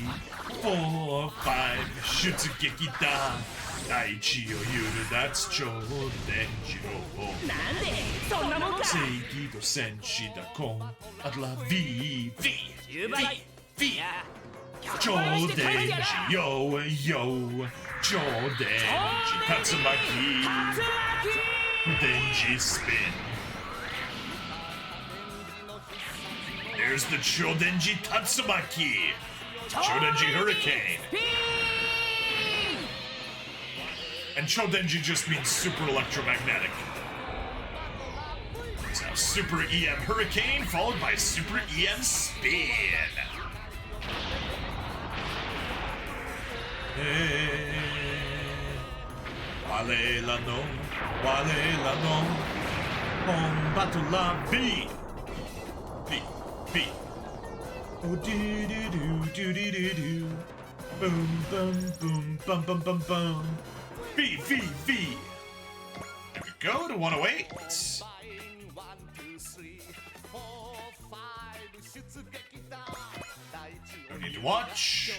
4, 5. Shutsugeki da. Daichi o yuru. That's Chodenji ro. Seiki do senshi da kon. Adla V. Chodenji, yo, yo. Chodenji, Tatsumaki. Denji spin. There's the Chodenji Tatsumaki. Chodenji Hurricane. And Chodenji just means super electromagnetic. So Super EM Hurricane followed by Super EM Spin. Wale la no, on battle la B. B. Oh do. Boom, bum, bum, bum. V. There we go to 108. Don't need to watch.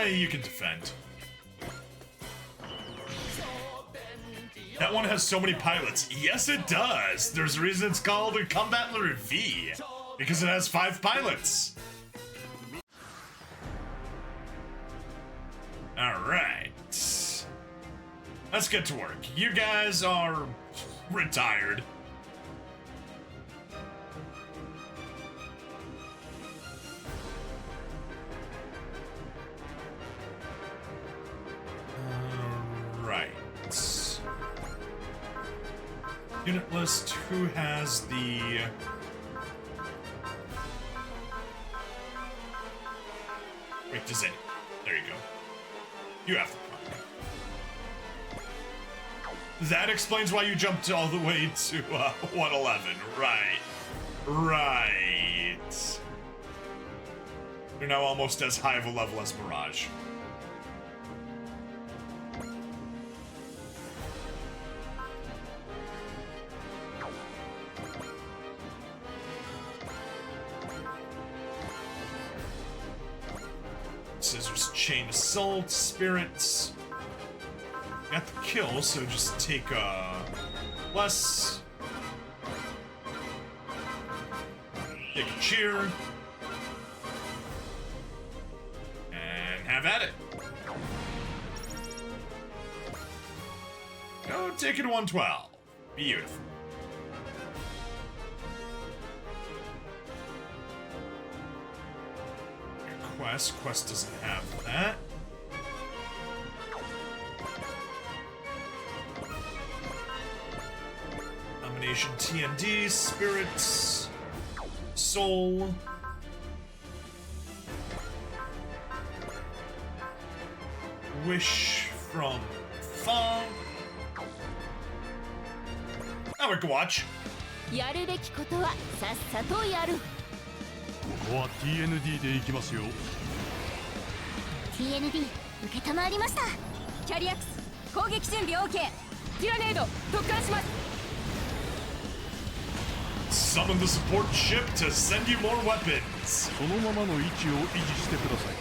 You can defend. That one has so many pilots. Yes, it does. There's a reason it's called a Combat Leader V. Because it has 5 pilots. Alright. Let's get to work. You guys are retired. Right. Unit list, who has the... Wait, does it? There you go. You have the prime. That explains why you jumped all the way to 111. Right. You're now almost as high of a level as Mirage. Scissors, Chain Assault, Spirits. Got the kill, so just take less. Take a cheer. And have at it. Go take it to 112. Beautiful. Quest doesn't have that. Domination TND, Spirits, Soul. Wish from Fong. Now we can watch. やるべきことはさっさとやる。ここは TND で行きますよ。 TND 受けたまわりました。キャリアクス攻撃準備 OK。ティラネード特艦します。 Summon the support ship to send you more weapons. そのままの位置を維持してください。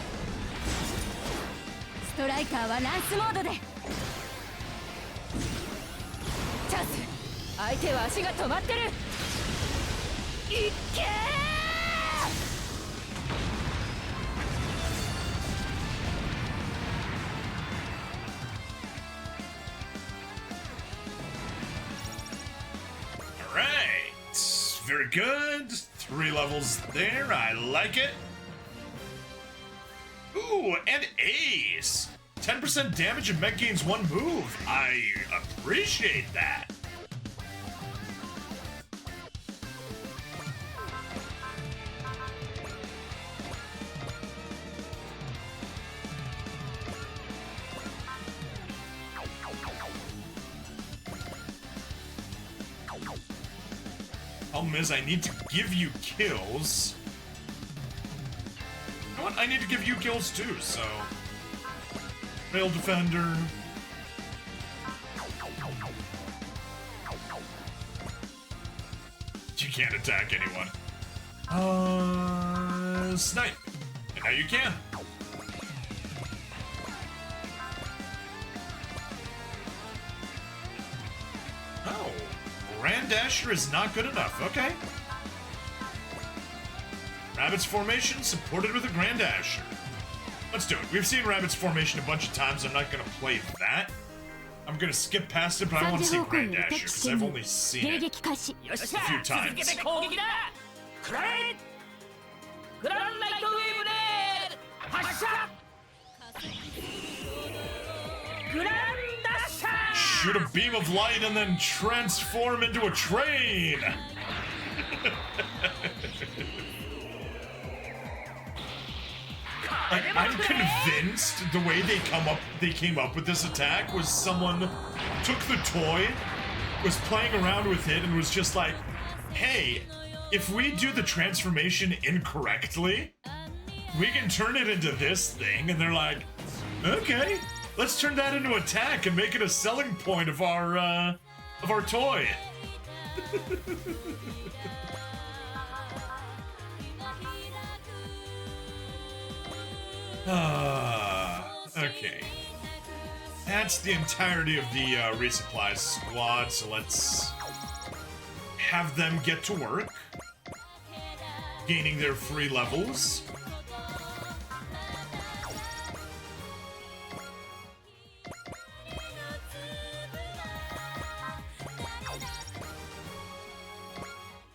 ストライカーはランスモードで。チャンス。相手は足が止まってる。いっけー。 Very good. 3 levels there. I like it. Ooh, and Ace. 10% damage and mech gains 1 move. I appreciate that. Problem is, I need to give you kills. You know what? I need to give you kills too, so... Rail Defender. You can't attack anyone. Snipe. And now you can. Oh, Grand Dasher is not good enough. Okay. Rabbit's Formation supported with a Grand Dasher. Let's do it. We've seen Rabbit's Formation a bunch of times. I'm not going to play that. I'm going to skip past it, but I want to see Grand Dasher because I've only seen it a few times. Shoot a beam of light and then transform into a train! I'm convinced the way they came up with this attack was someone took the toy, was playing around with it, and was just like, hey, if we do the transformation incorrectly, we can turn it into this thing. And they're like, okay, let's turn that into attack and make it a selling point of our toy. Okay. That's the entirety of the resupply squad, so let's have them get to work, gaining their free levels.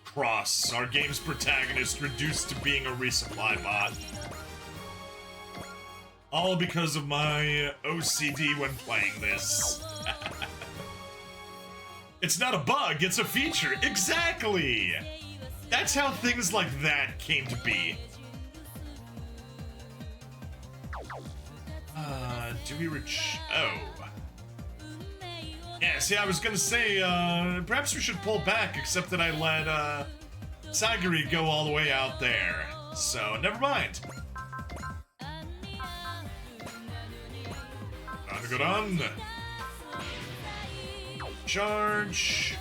Cross, our game's protagonist, reduced to being a resupply bot. All because of my OCD when playing this. It's not a bug, it's a feature. Exactly! That's how things like that came to be. Do we reach... Oh. Yeah, see, I was gonna say, perhaps we should pull back, except that I let, Sagiri go all the way out there. So, never mind. Good on. Charge.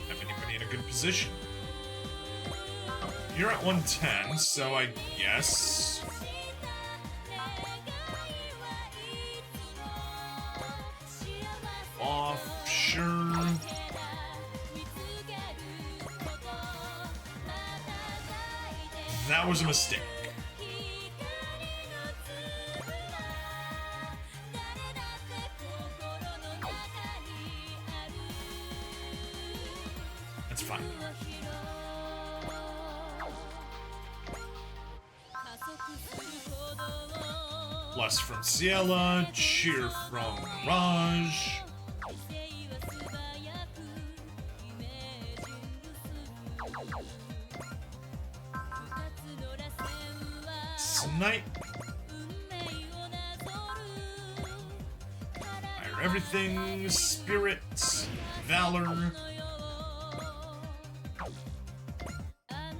Have anybody in a good position? You're at 110, so I guess. Off, sure. That was a mistake. That's fine. Plus from Ciela, cheer from Raj. Snipe. Fire everything. Spirit. Valor.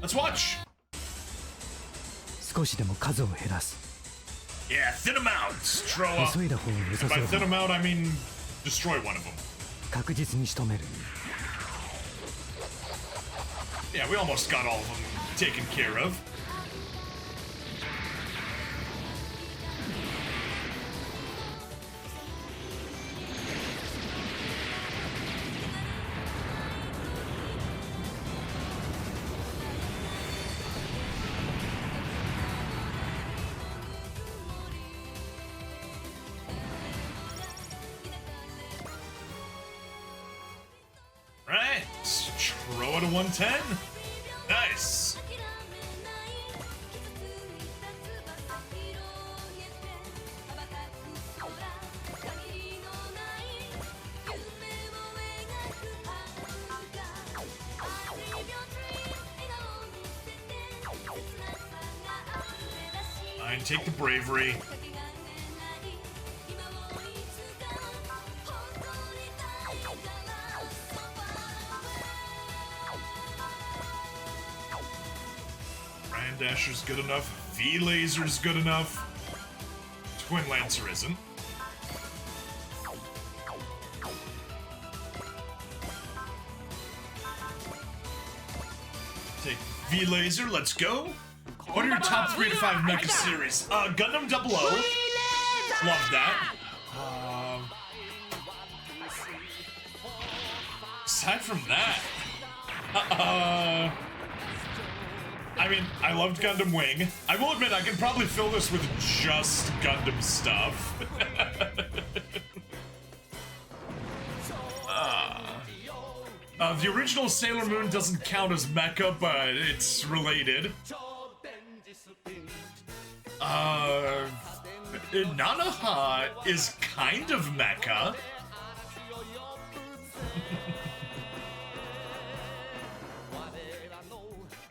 Let's watch. Yeah, thin them out, Troa. And by thin them out, I mean destroy one of them. Yeah, we almost got all of them taken care of. Right, Troa to 110. Nice. Fine, take the bravery. Dasher's good enough. V-Laser's good enough. Twin Lancer isn't. Take V-Laser, let's go. What are your top 3 to 5 mecha series? Gundam 00. Love that. Aside from that, I mean, I loved Gundam Wing. I will admit, I can probably fill this with just Gundam stuff. The original Sailor Moon doesn't count as mecha, but it's related. Nanoha is kind of mecha.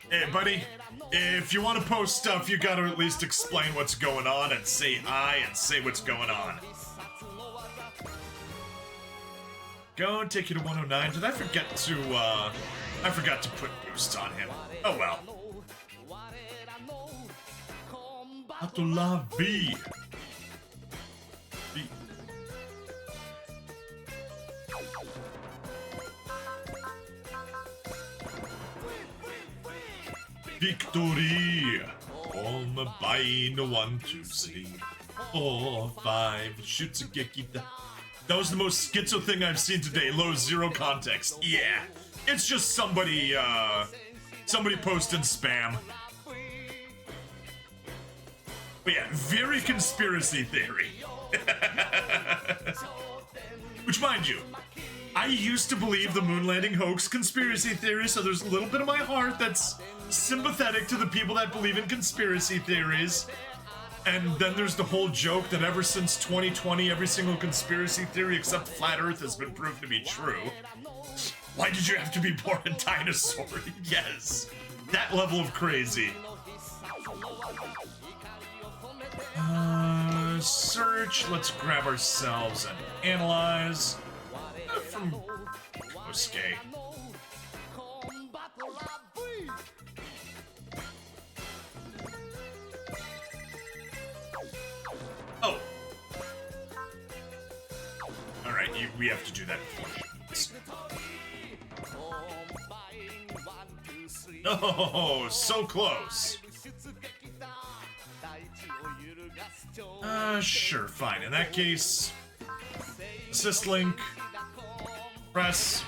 Hey, buddy, if you want to post stuff, you gotta at least explain what's going on and say hi and say what's going on. Go and take you to 109. Did I forget to, I forgot to put boosts on him. Oh well. Ato la vie. Victory! On the bind 1, 2, 3, 4, 5. Shutsugeki. That was the most schizo thing I've seen today. Low, zero context. Yeah. It's just somebody, somebody posted spam. But yeah, very conspiracy theory. Which, mind you, I used to believe the moon landing hoax conspiracy theory, so there's a little bit of my heart that's sympathetic to the people that believe in conspiracy theories. And then there's the whole joke that ever since 2020, every single conspiracy theory except Flat Earth has been proven to be true. Why did you have to be born a dinosaur? Yes, that level of crazy. Search, let's grab ourselves and analyze. From Kosuke. Oh. Alright, we have to do that before. Oh, so close. Sure, fine. In that case, assist link, press.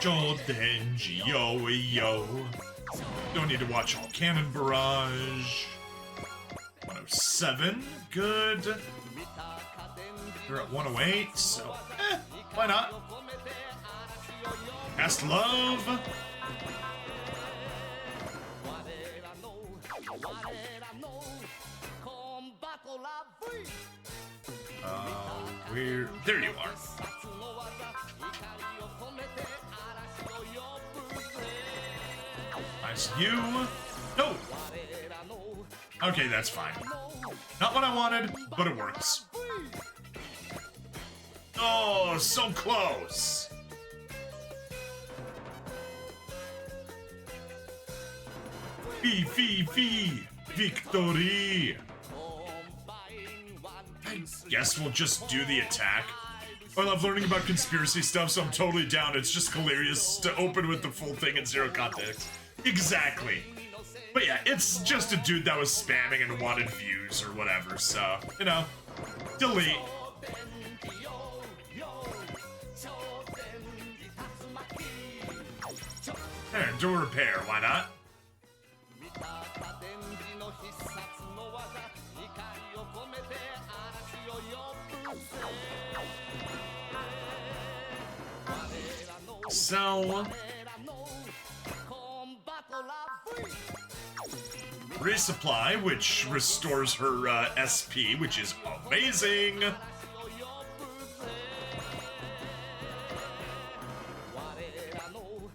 Jodenji, yo. Don't need to watch all Cannon Barrage. 107, good. You're at 108, so why not? Cast Love. There you are. Nice. You. No. Okay, that's fine. Not what I wanted, but it works. Oh, so close. Fee. Victory. I guess we'll just do the attack. I love learning about conspiracy stuff, so I'm totally down. It's just hilarious to open with the full thing in zero context. Exactly. But yeah, it's just a dude that was spamming and wanted views or whatever, so, you know, delete. There, do a repair, why not? Sell. Resupply, which restores her SP, which is amazing.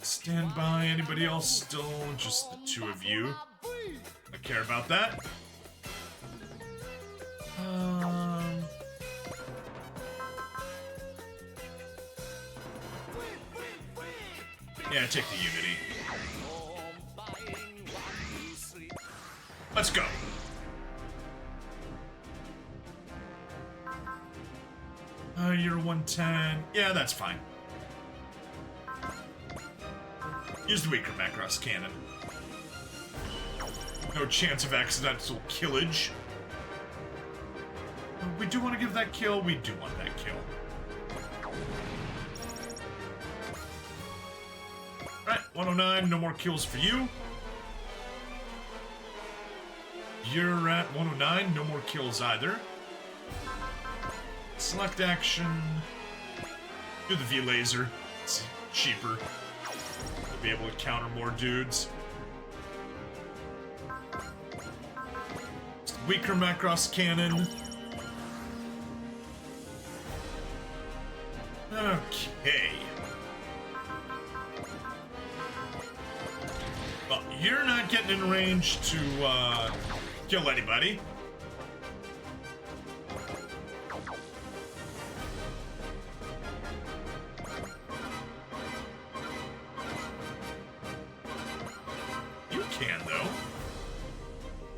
Stand by. Anybody else still? Just the two of you. I care about that. Yeah, take the Unity. Let's go. You're 110. Yeah, that's fine. Use the weaker Macross cannon. No chance of accidental killage. We do want to give that kill. We do want that kill. Alright, 109. No more kills for you. You're at 109. No more kills either. Select action. Do the V-laser. It's cheaper. We'll be able to counter more dudes. Weaker Macross cannon. Okay. Well, you're not getting in range to kill anybody. You can, though.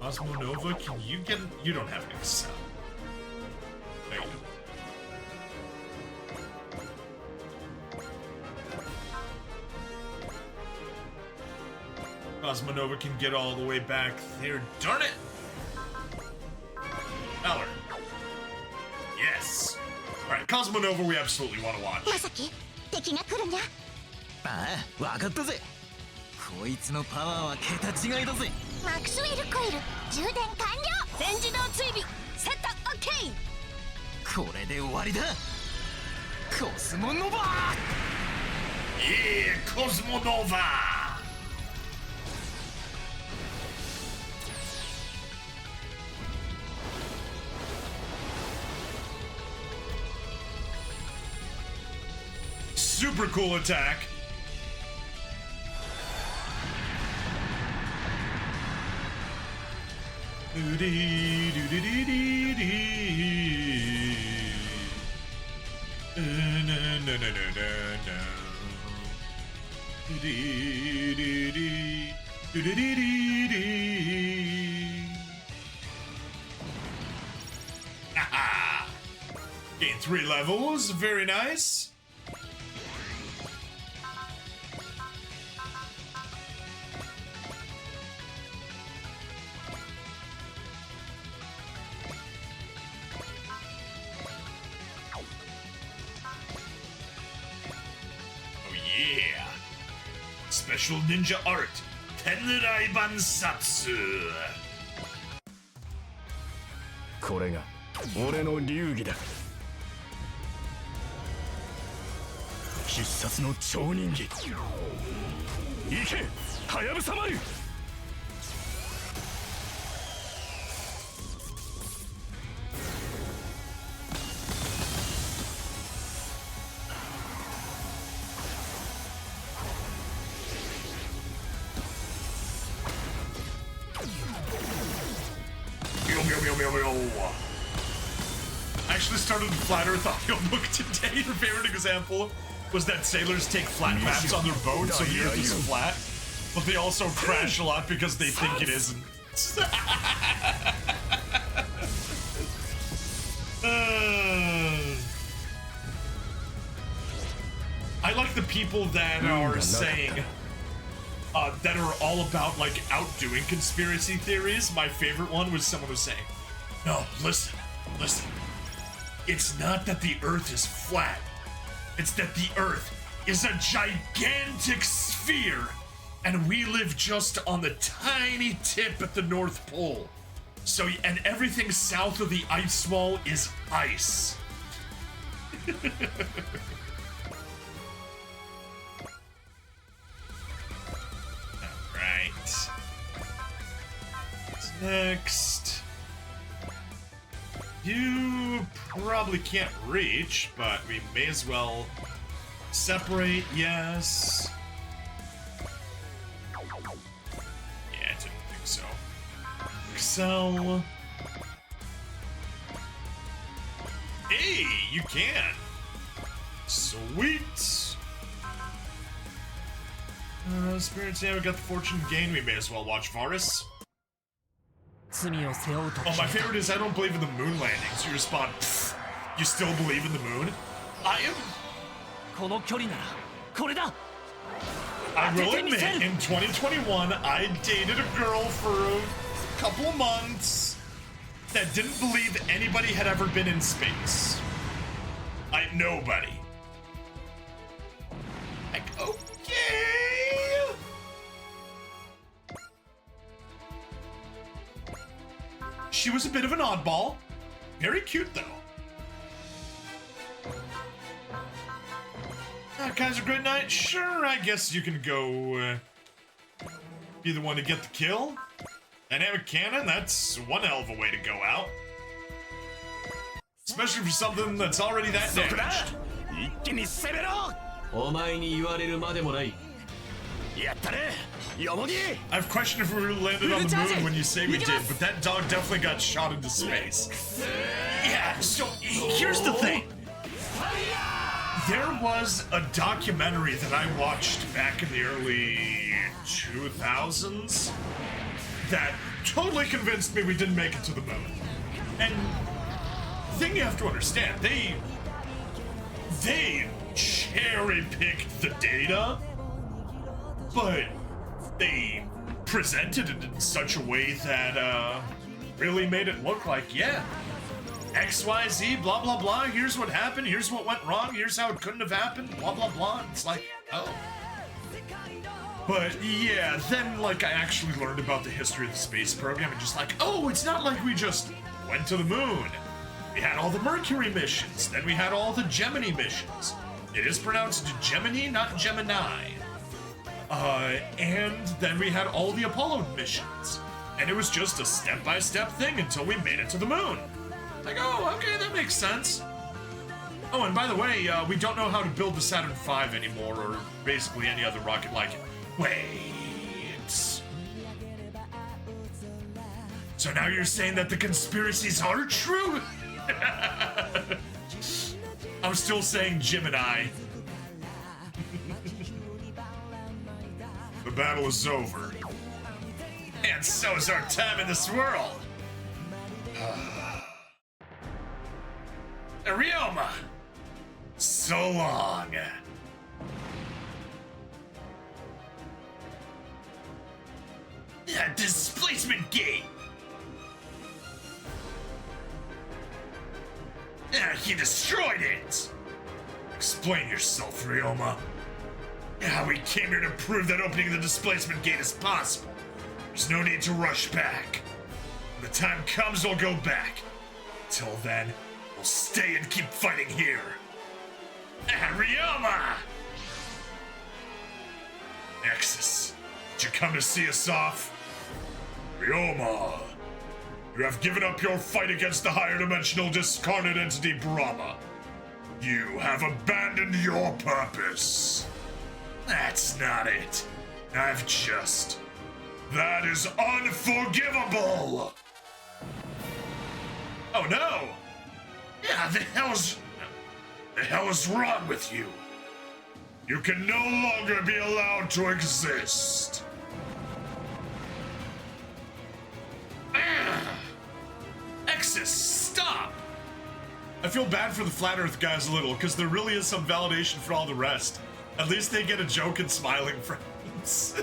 Osmonova, can you get... You don't have an Excel. There you go. Cosmonova can get all the way back there. Darn it! Valor. Yes! Alright, Cosmonova we absolutely want to watch. まさき敵が来るにゃ。ああ、わかったぜ。こいつのパワーは桁違いだぜ。マクスウェルコイル充電完了。全自動追尾セットオッケー。これで終わりだ。コスモノバYeah, Cosmonova! Super cool attack. Gain 3 levels, very nice. Special ninja art, Tenrai Bansatsu. これが俺の流儀だ。必殺の超人技。行け、はやぶさ丸。I actually started to flat Earth audiobook today. Your favorite example was that sailors take flat maps on their boat, so the Earth is flat, but they also crash a lot because they think it isn't. I like the people that are saying that are all about like outdoing conspiracy theories. My favorite one was someone was saying, "No, listen. It's not that the Earth is flat. It's that the Earth is a gigantic sphere, and we live just on the tiny tip at the North Pole. So, and everything south of the ice wall is ice." Alright. What's next? You probably can't reach, but we may as well separate, yes. Yeah, I didn't think so. Excel. Hey, you can. Sweet. Spirits, yeah, we got the fortune gain. We may as well watch Varus. Oh, my favorite is I don't believe in the moon landing. So you respond, "Pfft, you still believe in the moon?" I am. I will admit, in 2021, I dated a girl for a couple of months that didn't believe that anybody had ever been in space. Nobody. Like, okay. She was a bit of an oddball. Very cute, though. Kaiser, good night. Sure, I guess you can go be the one to get the kill. Dynamic cannon, that's one hell of a way to go out. Especially for something that's already that damaged. I've questioned if we landed on the moon when you say we did, but that dog definitely got shot into space. Yeah, so here's the thing. There was a documentary that I watched back in the early 2000s that totally convinced me we didn't make it to the moon. And the thing you have to understand, they cherry-picked the data, but they presented it in such a way that really made it look like, yeah, XYZ, blah, blah, blah, here's what happened, here's what went wrong, here's how it couldn't have happened, blah, blah, blah. It's like, oh. But yeah, then like I actually learned about the history of the space program and just like, oh, it's not like we just went to the moon. We had all the Mercury missions, then we had all the Gemini missions. It is pronounced Gemini, not Gemini. And then we had all the Apollo missions. And it was just a step-by-step thing until we made it to the moon. Like, oh, okay, that makes sense. Oh, and by the way, we don't know how to build the Saturn V anymore, or basically any other rocket like it. Wait. So now you're saying that the conspiracies are true? I'm still saying Gemini. The battle is over. And so is our time in this world. Ryoma! So long. Displacement gate! He destroyed it! Explain yourself, Ryoma. We came here to prove that opening the displacement gate is possible. There's no need to rush back. When the time comes, we'll go back. Till then, we'll stay and keep fighting here. Ryoma! Nexus, did you come to see us off? Ryoma, you have given up your fight against the higher dimensional discarnate entity Brahma. You have abandoned your purpose. That's not it. That is unforgivable! Oh no! Yeah, the hell is wrong with you? You can no longer be allowed to exist. Exis, stop! I feel bad for the Flat Earth guys a little, because there really is some validation for all the rest. At least they get a joke and smiling friends.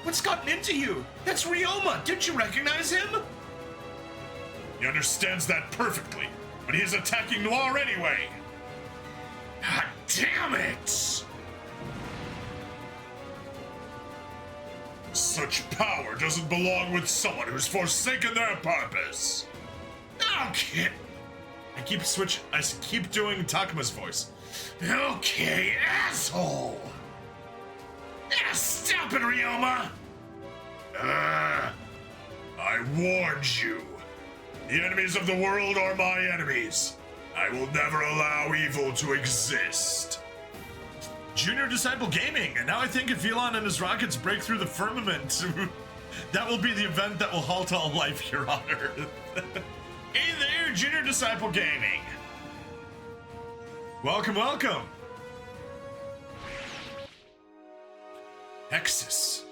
What's gotten into you? That's Ryoma! Didn't you recognize him? He understands that perfectly, but he's attacking Noir anyway. God damn it! Such power doesn't belong with someone who's forsaken their purpose. Okay. I keep doing Takuma's voice. Okay, asshole. Stop it, Ryoma. I warned you. The enemies of the world are my enemies. I will never allow evil to exist. Junior Disciple Gaming, and now I think if Elon and his rockets break through the firmament, that will be the event that will halt all life here on Earth. Hey there, Junior Disciple Gaming. Welcome, welcome. Nexus.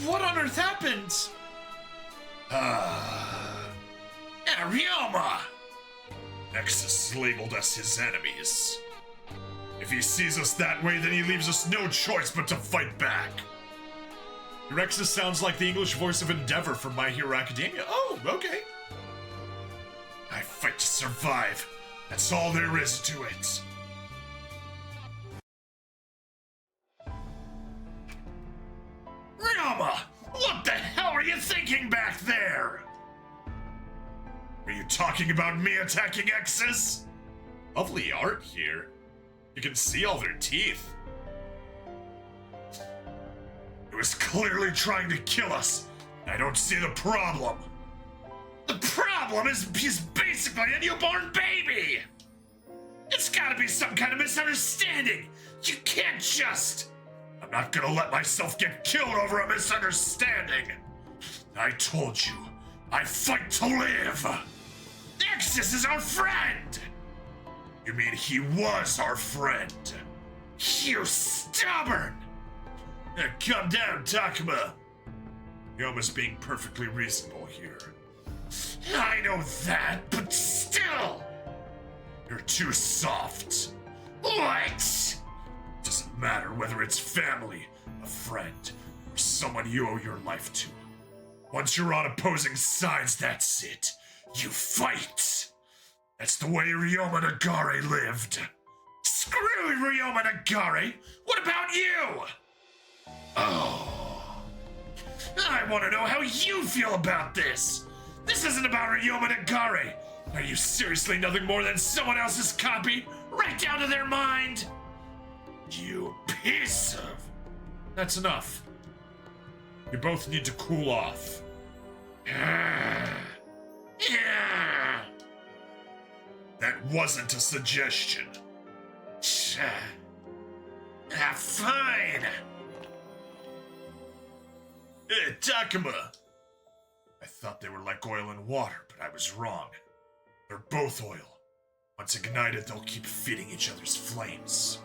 What on earth happened? Ryoma! Nexus labeled us his enemies. If he sees us that way, then he leaves us no choice but to fight back. Your Exus sounds like the English voice of Endeavor from My Hero Academia. Oh, okay. I fight to survive. That's all there is to it. Ryoma! What the hell are you thinking back there? Are you talking about me attacking Exus? Lovely art here. You can see all their teeth. It was clearly trying to kill us. I don't see the problem. The problem is he's basically a newborn baby. It's gotta be some kind of misunderstanding. You can't just... I'm not gonna let myself get killed over a misunderstanding. I told you, I fight to live. Exus is our friend. You mean he was our friend? You stubborn. Now calm down, Takuma. Ryoma's being perfectly reasonable here. I know that, but still. You're too soft. What? Doesn't matter whether it's family, a friend, or someone you owe your life to. Once you're on opposing sides, that's it. You fight. That's the way Ryoma Nagare lived. Screw Ryoma Nagare. What about you? Oh. I want to know how you feel about this. This isn't about Ryoma Nagare. Are you seriously nothing more than someone else's copy? Right down to their mind? You piece of... That's enough. You both need to cool off. That wasn't a suggestion. Fine. Takuma. I thought they were like oil and water, but I was wrong. They're both oil. Once ignited, they'll keep feeding each other's flames.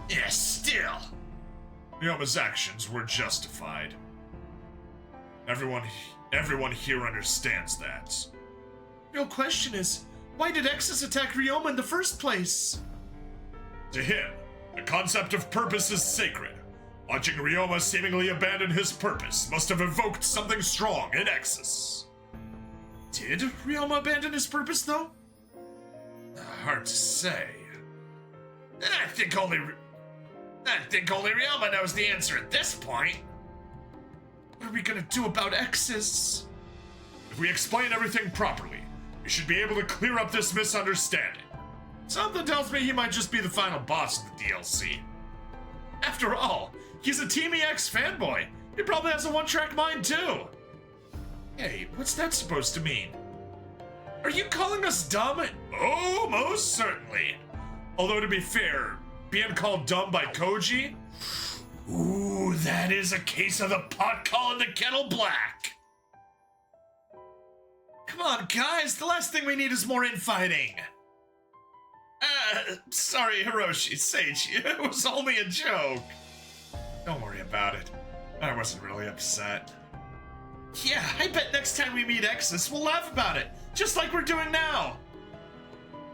Yeah, still. Ryoma's actions were justified. Everyone here understands that. Real question is, why did Exus attack Ryoma in the first place? To him, the concept of purpose is sacred. Watching Ryoma seemingly abandon his purpose must have evoked something strong in Exus. Did Ryoma abandon his purpose, though? Hard to say. I think only Ryoma knows the answer at this point. What are we gonna do about Exus? If we explain everything properly, we should be able to clear up this misunderstanding. Something tells me he might just be the final boss of the DLC. After all, he's a Team EX fanboy. He probably has a one-track mind, too. Hey, what's that supposed to mean? Are you calling us dumb? Oh, most certainly. Although, to be fair, being called dumb by Koji? Ooh, that is a case of the pot calling the kettle black. Come on, guys, the last thing we need is more infighting. Sorry, Hiroshi, Sage, it was only a joke. Don't worry about it. I wasn't really upset. Yeah, I bet next time we meet Exus, we'll laugh about it, just like we're doing now.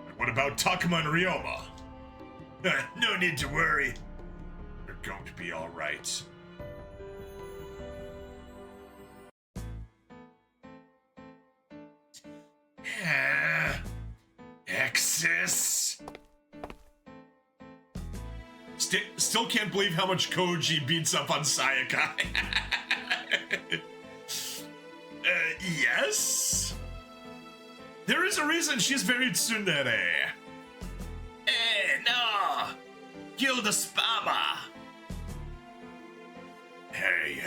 And what about Takuma and Ryoma? No need to worry. They're going to be all right. Exus. Still can't believe how much Koji beats up on Sayaka. Yes? There is a reason she's very tsundere. No! Gilda Spama! Hey,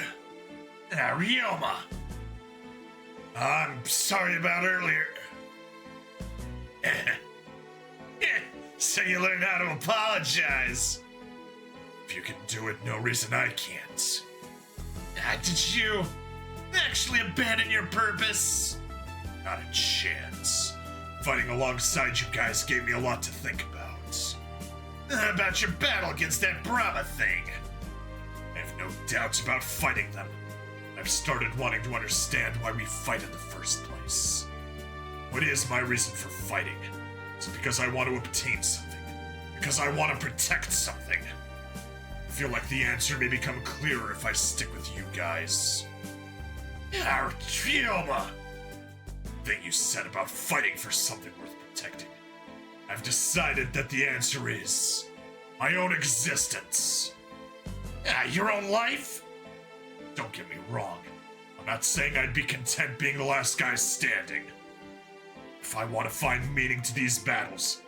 Ryoma. I'm sorry about earlier. So you learned how to apologize. If you can do it, no reason I can't. Did you actually abandon your purpose? Not a chance. Fighting alongside you guys gave me a lot to think about. About your battle against that Brahma thing. I have no doubts about fighting them. I've started wanting to understand why we fight in the first place. What is my reason for fighting? Is it because I want to obtain something? because I want to protect something. I feel like the answer may become clearer if I stick with you guys. Ryoma! The thing you said about fighting for something worth protecting. I've decided that the answer is my own existence. Your own life? Don't get me wrong. I'm not saying I'd be content being the last guy standing. If I want to find meaning to these battles,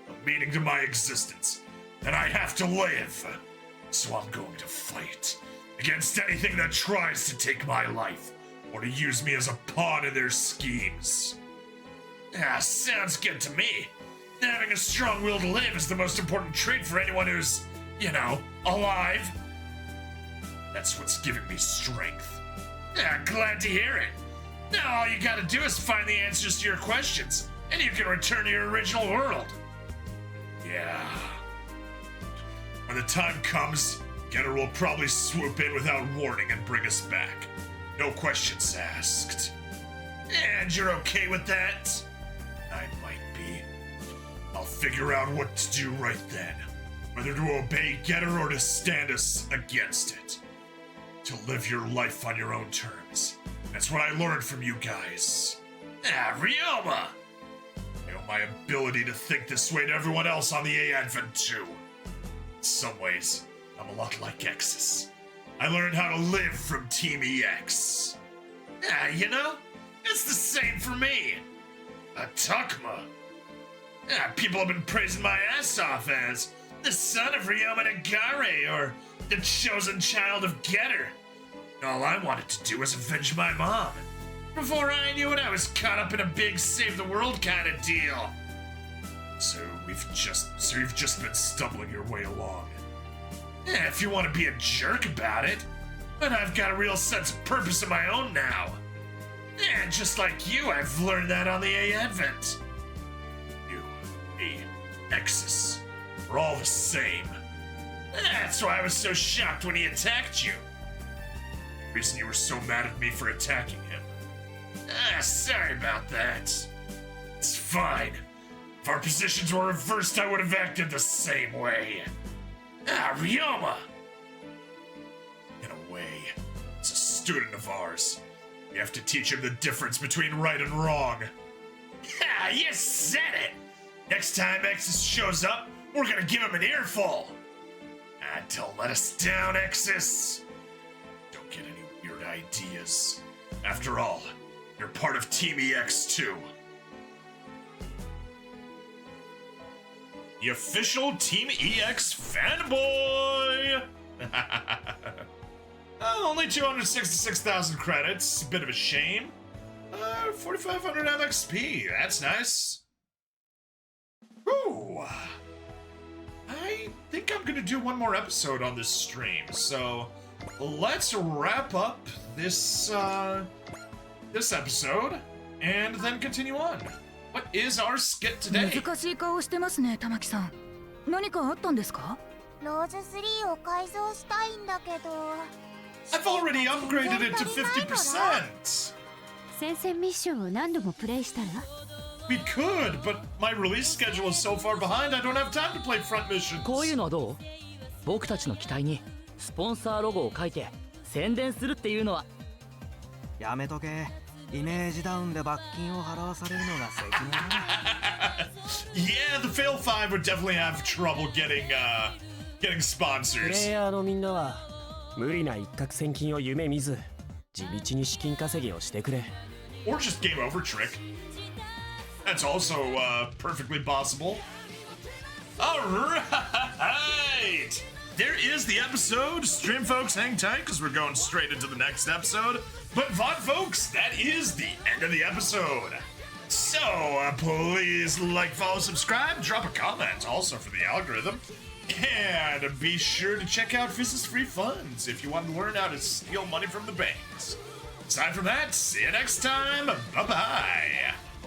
a meaning to my existence, then I have to live. So I'm going to fight against anything that tries to take my life or to use me as a pawn in their schemes. Sounds good to me. Having a strong will to live is the most important trait for anyone who's, alive. That's what's giving me strength. Glad to hear it. Now all you gotta do is find the answers to your questions, and you can return to your original world. Yeah. When the time comes, Getter will probably swoop in without warning and bring us back. No questions asked. And you're okay with that? I might be. I'll figure out what to do right then. Whether to obey Getter or to stand us against it. To live your life on your own terms. That's what I learned from you guys. Ryoma! I owe my ability to think this way to everyone else on the Advent too. In some ways, I'm a lot like Exus. I learned how to live from Team EX. It's the same for me. A Takuma. People have been praising my ass off as the son of Ryoma Nagare or the chosen child of Getter. All I wanted to do was avenge my mom. Before I knew it, I was caught up in a big save the world kind of deal. So you've just been stumbling your way along. If you want to be a jerk about it, but I've got a real sense of purpose of my own now. And just like you, I've learned that on the Advent. You, me, Exus, we're all the same. That's why I was so shocked when he attacked you. The reason you were so mad at me for attacking him. Sorry about that. It's fine. If our positions were reversed, I would have acted the same way. Ryoma! In a way, it's a student of ours. You have to teach him the difference between right and wrong. You said it! Next time Exus shows up, we're gonna give him an earful. Don't let us down, Exus. Don't get any weird ideas. After all, you're part of Team EX too. The official Team EX fanboy! Only 266,000 credits. A bit of a shame. 4,500 MXP. That's nice. Ooh. I think I'm gonna do one more episode on this stream, so let's wrap up this this episode and then continue on. What is our skit today? 難しい顔してますね、玉木さん。何かあったんですか？ローズ3を改造したいんだけど。I've already upgraded it to 50%. 戦線ミッションを何度もプレイしたら？ We could, but my release schedule is so far behind I don't have time to play front missions. こういうのはどう？僕たちの機体にスポンサーロゴを書いて宣伝するっていうのは。やめとけ。イメージダウンで罰金を払わされるのが責任だ。Yeah, the Fail 5 would definitely have trouble getting sponsors. プレイヤーのみんなは無理な一攫千金を夢見ず地道に資金稼ぎをしてくれ。Or just game over trick. That's also perfectly possible. All right. There is the episode. Stream folks, hang tight because we're going straight into the next episode. But VOD folks, that is the end of the episode. So please like, follow, subscribe, drop a comment also for the algorithm. And be sure to check out Fizz's Free Funds if you want to learn how to steal money from the banks. Aside from that, see you next time. Bye-bye.